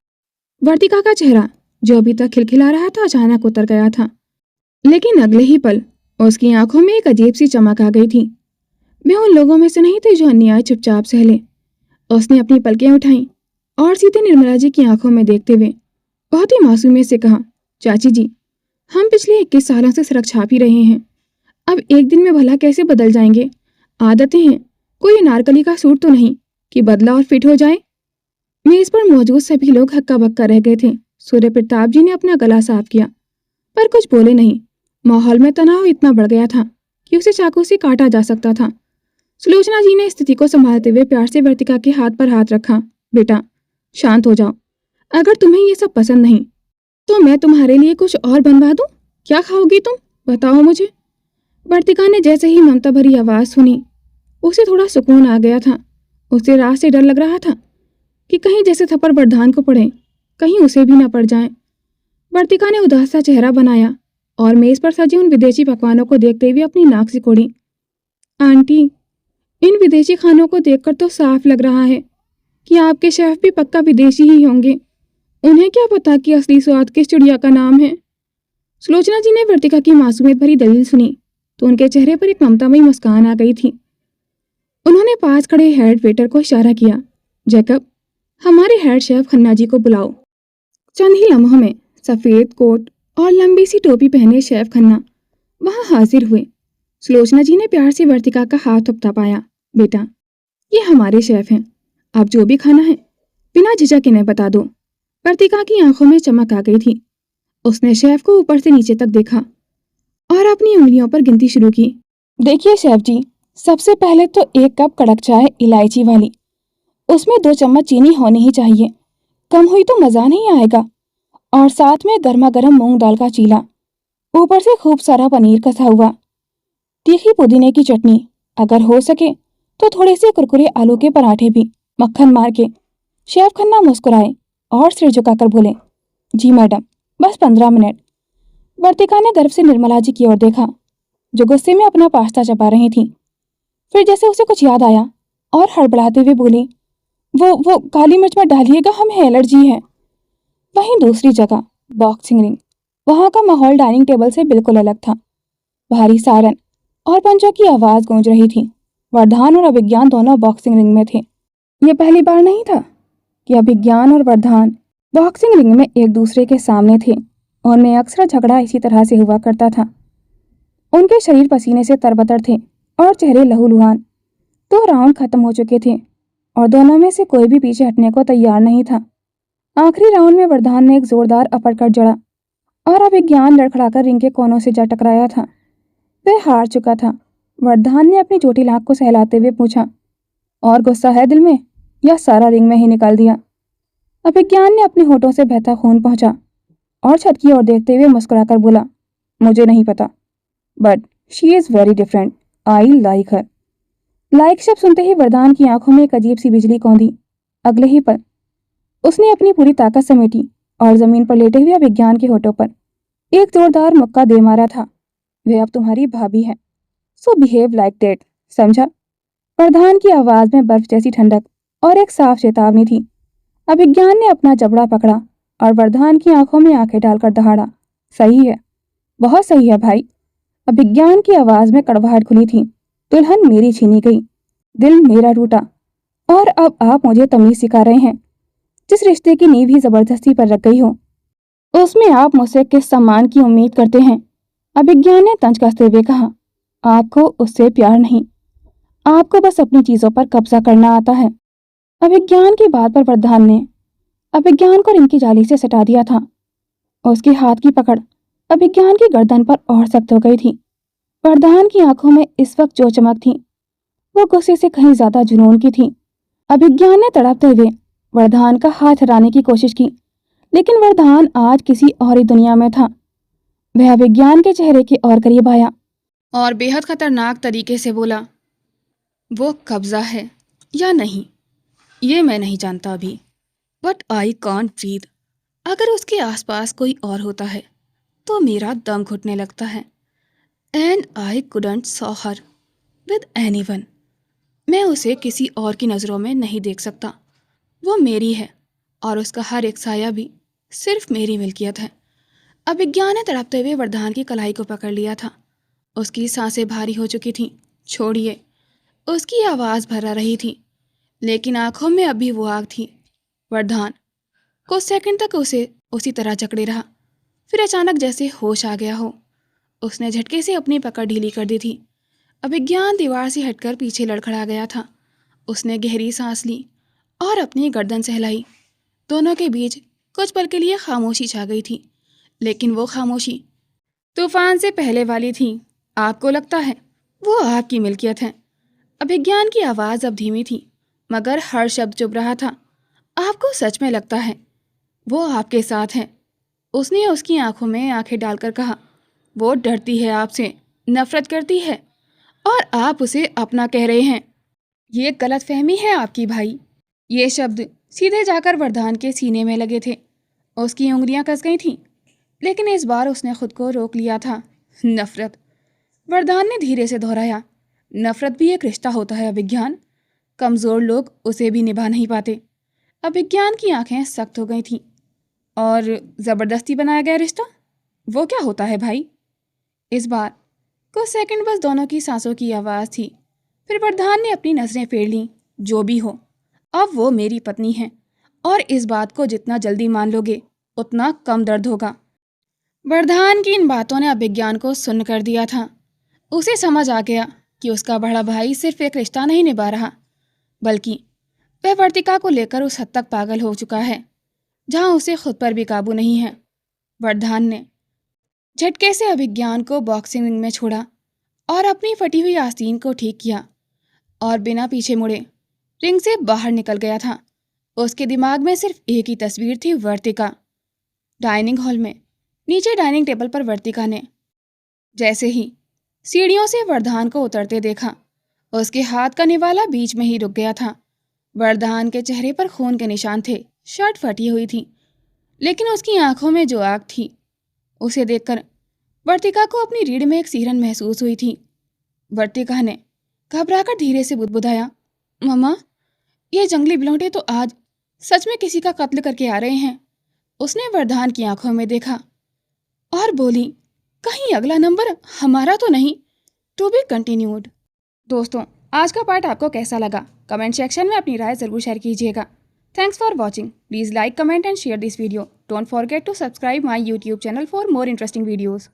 वर्तिका का चेहरा, जो अभी तक खिलखिला रहा था, अचानक उतर गया था। लेकिन अगले ही पल उसकी आंखों में एक अजीब सी चमक आ गई थी। मैं उन लोगों में से नहीं थी जो अन्याय चुपचाप सहले। उसने अपनी पलकें उठाई और सीधे निर्मला जी की आंखों में देखते हुए बहुत ही मासूमियत से कहा, चाची जी, हम पिछले 21 सालों से सड़क छाप ही रहे हैं। अब एक दिन में भला कैसे बदल जाएंगे? आदतें हैं, कोई अनारकली का सूट तो नहीं कि बदला और फिट हो जाए। मेज पर मौजूद सभी लोग हक्का बक्का रह गए थे। सूर्य प्रताप जी ने अपना गला साफ किया, पर कुछ बोले नहीं। माहौल में तनाव इतना बढ़ गया था कि उसे चाकू से काटा जा सकता था। सुलोचना जी ने स्थिति को संभालते हुए प्यार से वर्तिका के हाथ पर हाथ रखा। बेटा, शांत हो जाओ। अगर तुम्हें ये सब पसंद नहीं तो मैं तुम्हारे लिए कुछ और बनवा दूं? क्या खाओगी तुम, बताओ मुझे। वर्तिका ने जैसे ही ममता भरी आवाज सुनी, उसे थोड़ा सुकून आ गया था। उसे रात से डर लग रहा था कि कहीं जैसे थप्पड़ वरदान को पड़े, कहीं उसे भी न पड़ जाए। वर्तिका ने उदास सा चेहरा बनाया और मेज पर सजे उन विदेशी पकवानों को देखते हुए अपनी नाक सिकोड़ी। आंटी, इन विदेशी खानों को देखकर तो साफ लग रहा है कि आपके शेफ भी पक्का विदेशी ही होंगे। उन्हें क्या पता कि असली स्वाद किस चिड़िया का नाम है। सुलोचना जी ने वर्तिका की मासूमियत भरी दलील सुनी तो उनके चेहरे पर एक ममतामयी मुस्कान आ गई थी। उन्होंने पास खड़े हेड वेटर को इशारा किया, जैकब, हमारे हेड शेफ खन्ना जी को बुलाओ। चंद ही लम्हों में सफेद कोट और लंबी सी टोपी पहने शेफ खन्ना वहां हाजिर हुए। सुलोचना जी ने प्यार से वर्तिका का हाथ थपथपाया। बेटा, ये हमारे शेफ हैं, आप जो भी खाना है बिना झिझक इन्हें बता दो। वर्तिका की आंखों में चमक आ गई थी। उसने शेफ को ऊपर से नीचे तक देखा और अपनी उंगलियों पर गिनती शुरू की। देखिए शेफ जी, सबसे पहले तो 1 कप कड़क चाय इलायची वाली, उसमें 2 चम्मच चीनी होनी ही चाहिए, कम हुई तो मजा नहीं आएगा। और साथ में गर्मा गर्म मूंग दाल का चीला, ऊपर से खूब सारा पनीर कसा हुआ, तीखी पुदीने की चटनी, अगर हो सके तो थोड़े से कुरकुरे आलू के पराठे भी, मक्खन मार के। शेफ खन्ना मुस्कुराए और सिर झुकाकर बोले, जी मैडम, बस 15 मिनट। वर्तिका ने गर्व से निर्मला जी की ओर देखा, जो गुस्से में अपना पास्ता चबा रही थी। फिर जैसे उसे कुछ याद आया और हड़बड़ाते हुए बोली, वो काली मिर्च मत डालिएगा, हमें एलर्जी है। वहीं दूसरी जगह बॉक्सिंग रिंग, वहां का माहौल डाइनिंग टेबल से बिल्कुल अलग था। भारी सारन और पंचों की आवाज गूंज रही थी। वरदान और अभिज्ञान दोनों बॉक्सिंग रिंग में थे। ये पहली बार नहीं था कि अभिज्ञान और वरदान बॉक्सिंग रिंग में एक दूसरे के सामने थे। उनमें अक्सर झगड़ा इसी तरह से हुआ करता था। उनके शरीर पसीने से तरबतर थे और चेहरे लहूलुहान। 2 राउंड खत्म हो चुके थे और दोनों में से कोई भी पीछे हटने को तैयार नहीं था। आखिरी राउंड में वरदान ने एक जोरदार अपरकट जड़ा और अभिज्ञान लड़खड़ाकर रिंग के कोनों से जा टकराया था। वह हार चुका था। वरदान ने अपनी चोटी आंख को सहलाते हुए पूछा, और गुस्सा है दिल में या सारा रिंग में ही निकाल दिया? अभिज्ञान ने अपने होठों से बहता खून पहुंचा और छत की ओर देखते हुए मुस्कुराकर बोला, मुझे नहीं पता, but she is very different, I like her. Like शब्द सुनते ही वरदान की आंखों में एक अजीब सी बिजली कौंधी। अगले ही पल उसने अपनी पूरी ताकत समेटी और जमीन पर लेटे हुए अभिज्ञान के होठों पर एक जोरदार मुक्का दे मारा था। वह अब तुम्हारी भाभी है, सो बिहेव लाइक दैट, समझा? प्रधान की आवाज में बर्फ जैसी ठंडक और एक साफ चेतावनी थी। अभिज्ञान ने अपना जबड़ा पकड़ा और वरदान की आंखों में आंखें डालकर दहाड़ा। सही है, बहुत सही है भाई। अभिज्ञान की आवाज में कड़वाहट खुली थी। दुल्हन मेरी छीनी गई, दिल मेरा टूटा, और अब आप मुझे तमीज सिखा रहे हैं। जिस रिश्ते की नींव ही जबरदस्ती पर रख गई हो, उसमें आप मुझसे किस सम्मान की उम्मीद करते हैं? अभिज्ञान ने तंज कसते हुए कहा। आपको उससे प्यार नहीं, आपको बस अपनी चीजों पर कब्जा करना आता है। अभिज्ञान की बात पर वरदान ने अभिज्ञान को रिंग की जाली से सटा दिया था। उसके हाथ की पकड़ अभिज्ञान की गर्दन पर और सख्त हो गई थी। वरदान की आंखों में इस वक्त जो चमक थी, वो गुस्से से कहीं ज्यादा जुनून की थी। अभिज्ञान ने तड़पते हुए वरदान का हाथ हटाने की कोशिश की, लेकिन वरदान आज किसी और ही दुनिया में था। वह अभिज्ञान के चेहरे के और करीब आया और बेहद खतरनाक तरीके से बोला, वो कब्जा है या नहीं, ये मैं नहीं जानता अभी, बट आई कांट ब्रीथ। अगर उसके आसपास कोई और होता है तो मेरा दम घुटने लगता है। And I couldn't saw her with anyone. मैं उसे किसी और की नज़रों में नहीं देख सकता। वो मेरी है और उसका हर एक साया भी सिर्फ मेरी मिल्कियत है। अभिज्ञान ने तड़पते हुए वरदान की कलाई को पकड़ लिया था। उसकी सांसें भारी हो चुकी थीं। छोड़िए। उसकी आवाज़ भरा रही थी, लेकिन आंखों में अभी वो आग थी। वरदान कुछ सेकंड तक उसे उसी तरह जकड़े रहा, फिर अचानक जैसे होश आ गया हो, उसने झटके से अपनी पकड़ ढीली कर दी थी। अभिज्ञान दीवार से हटकर पीछे लड़खड़ा गया था। उसने गहरी सांस ली और अपनी गर्दन सहलाई। दोनों के बीच कुछ पल के लिए खामोशी छा गई थी, लेकिन वो खामोशी तूफान से पहले वाली थी। आपको लगता है वो आपकी मिल्कियत है? अभिज्ञान की आवाज़ अब धीमी थी, मगर हर शब्द चुभ रहा था। आपको सच में लगता है वो आपके साथ है? उसने उसकी आंखों में आंखें डालकर कहा। वो डरती है आपसे, नफरत करती है, और आप उसे अपना कह रहे हैं। ये गलतफहमी है आपकी भाई। ये शब्द सीधे जाकर वरदान के सीने में लगे थे। उसकी उंगलियां कस गई थीं, लेकिन इस बार उसने खुद को रोक लिया था। नफरत। वरदान ने धीरे से दोहराया। नफरत भी एक रिश्ता होता है अभिज्ञान। कमज़ोर लोग उसे भी निभा नहीं पाते। अभिज्ञान की आंखें सख्त हो गई थीं। और ज़बरदस्ती बनाया गया रिश्ता, वो क्या होता है भाई? इस बार कुछ सेकंड बस दोनों की सांसों की आवाज़ थी। फिर वरदान ने अपनी नज़रें फेर लीं। जो भी हो, अब वो मेरी पत्नी है, और इस बात को जितना जल्दी मान लोगे उतना कम दर्द होगा। वरदान की इन बातों ने अभिज्ञान को सुन्न कर दिया था। उसे समझ आ गया कि उसका बड़ा भाई सिर्फ एक रिश्ता नहीं निभा रहा, बल्कि वह वर्तिका को लेकर उस हद तक पागल हो चुका है जहां उसे खुद पर भी काबू नहीं है। वरदान ने झटके से अभिज्ञान को बॉक्सिंग रिंग में छोड़ा और अपनी फटी हुई आस्तीन को ठीक किया, और बिना पीछे मुड़े रिंग से बाहर निकल गया था। उसके दिमाग में सिर्फ एक ही तस्वीर थी, वर्तिका। डाइनिंग हॉल में नीचे डाइनिंग टेबल पर वर्तिका ने जैसे ही सीढ़ियों से वरदान को उतरते देखा, उसके हाथ का निवाला बीच में ही रुक गया था। वरदान के चेहरे पर खून के निशान थे, शर्ट फटी हुई थी, लेकिन उसकी आंखों में जो आग थी, उसे देखकर वर्तिका को अपनी रीढ़ में एक सिहरन महसूस हुई थी। वर्तिका ने घबराकर धीरे से बुदबुदाया, मम्मा, ये जंगली बिलौटे तो आज सच में किसी का कत्ल करके आ रहे हैं। उसने वरदान की आंखों में देखा और बोली, कहीं अगला नंबर हमारा तो नहीं? To be continued. दोस्तों, आज का पार्ट आपको कैसा लगा? कमेंट सेक्शन में अपनी राय ज़रूर शेयर कीजिएगा। Thanks for watching. Please like, comment and share this video. Don't forget to subscribe my YouTube channel for more interesting videos.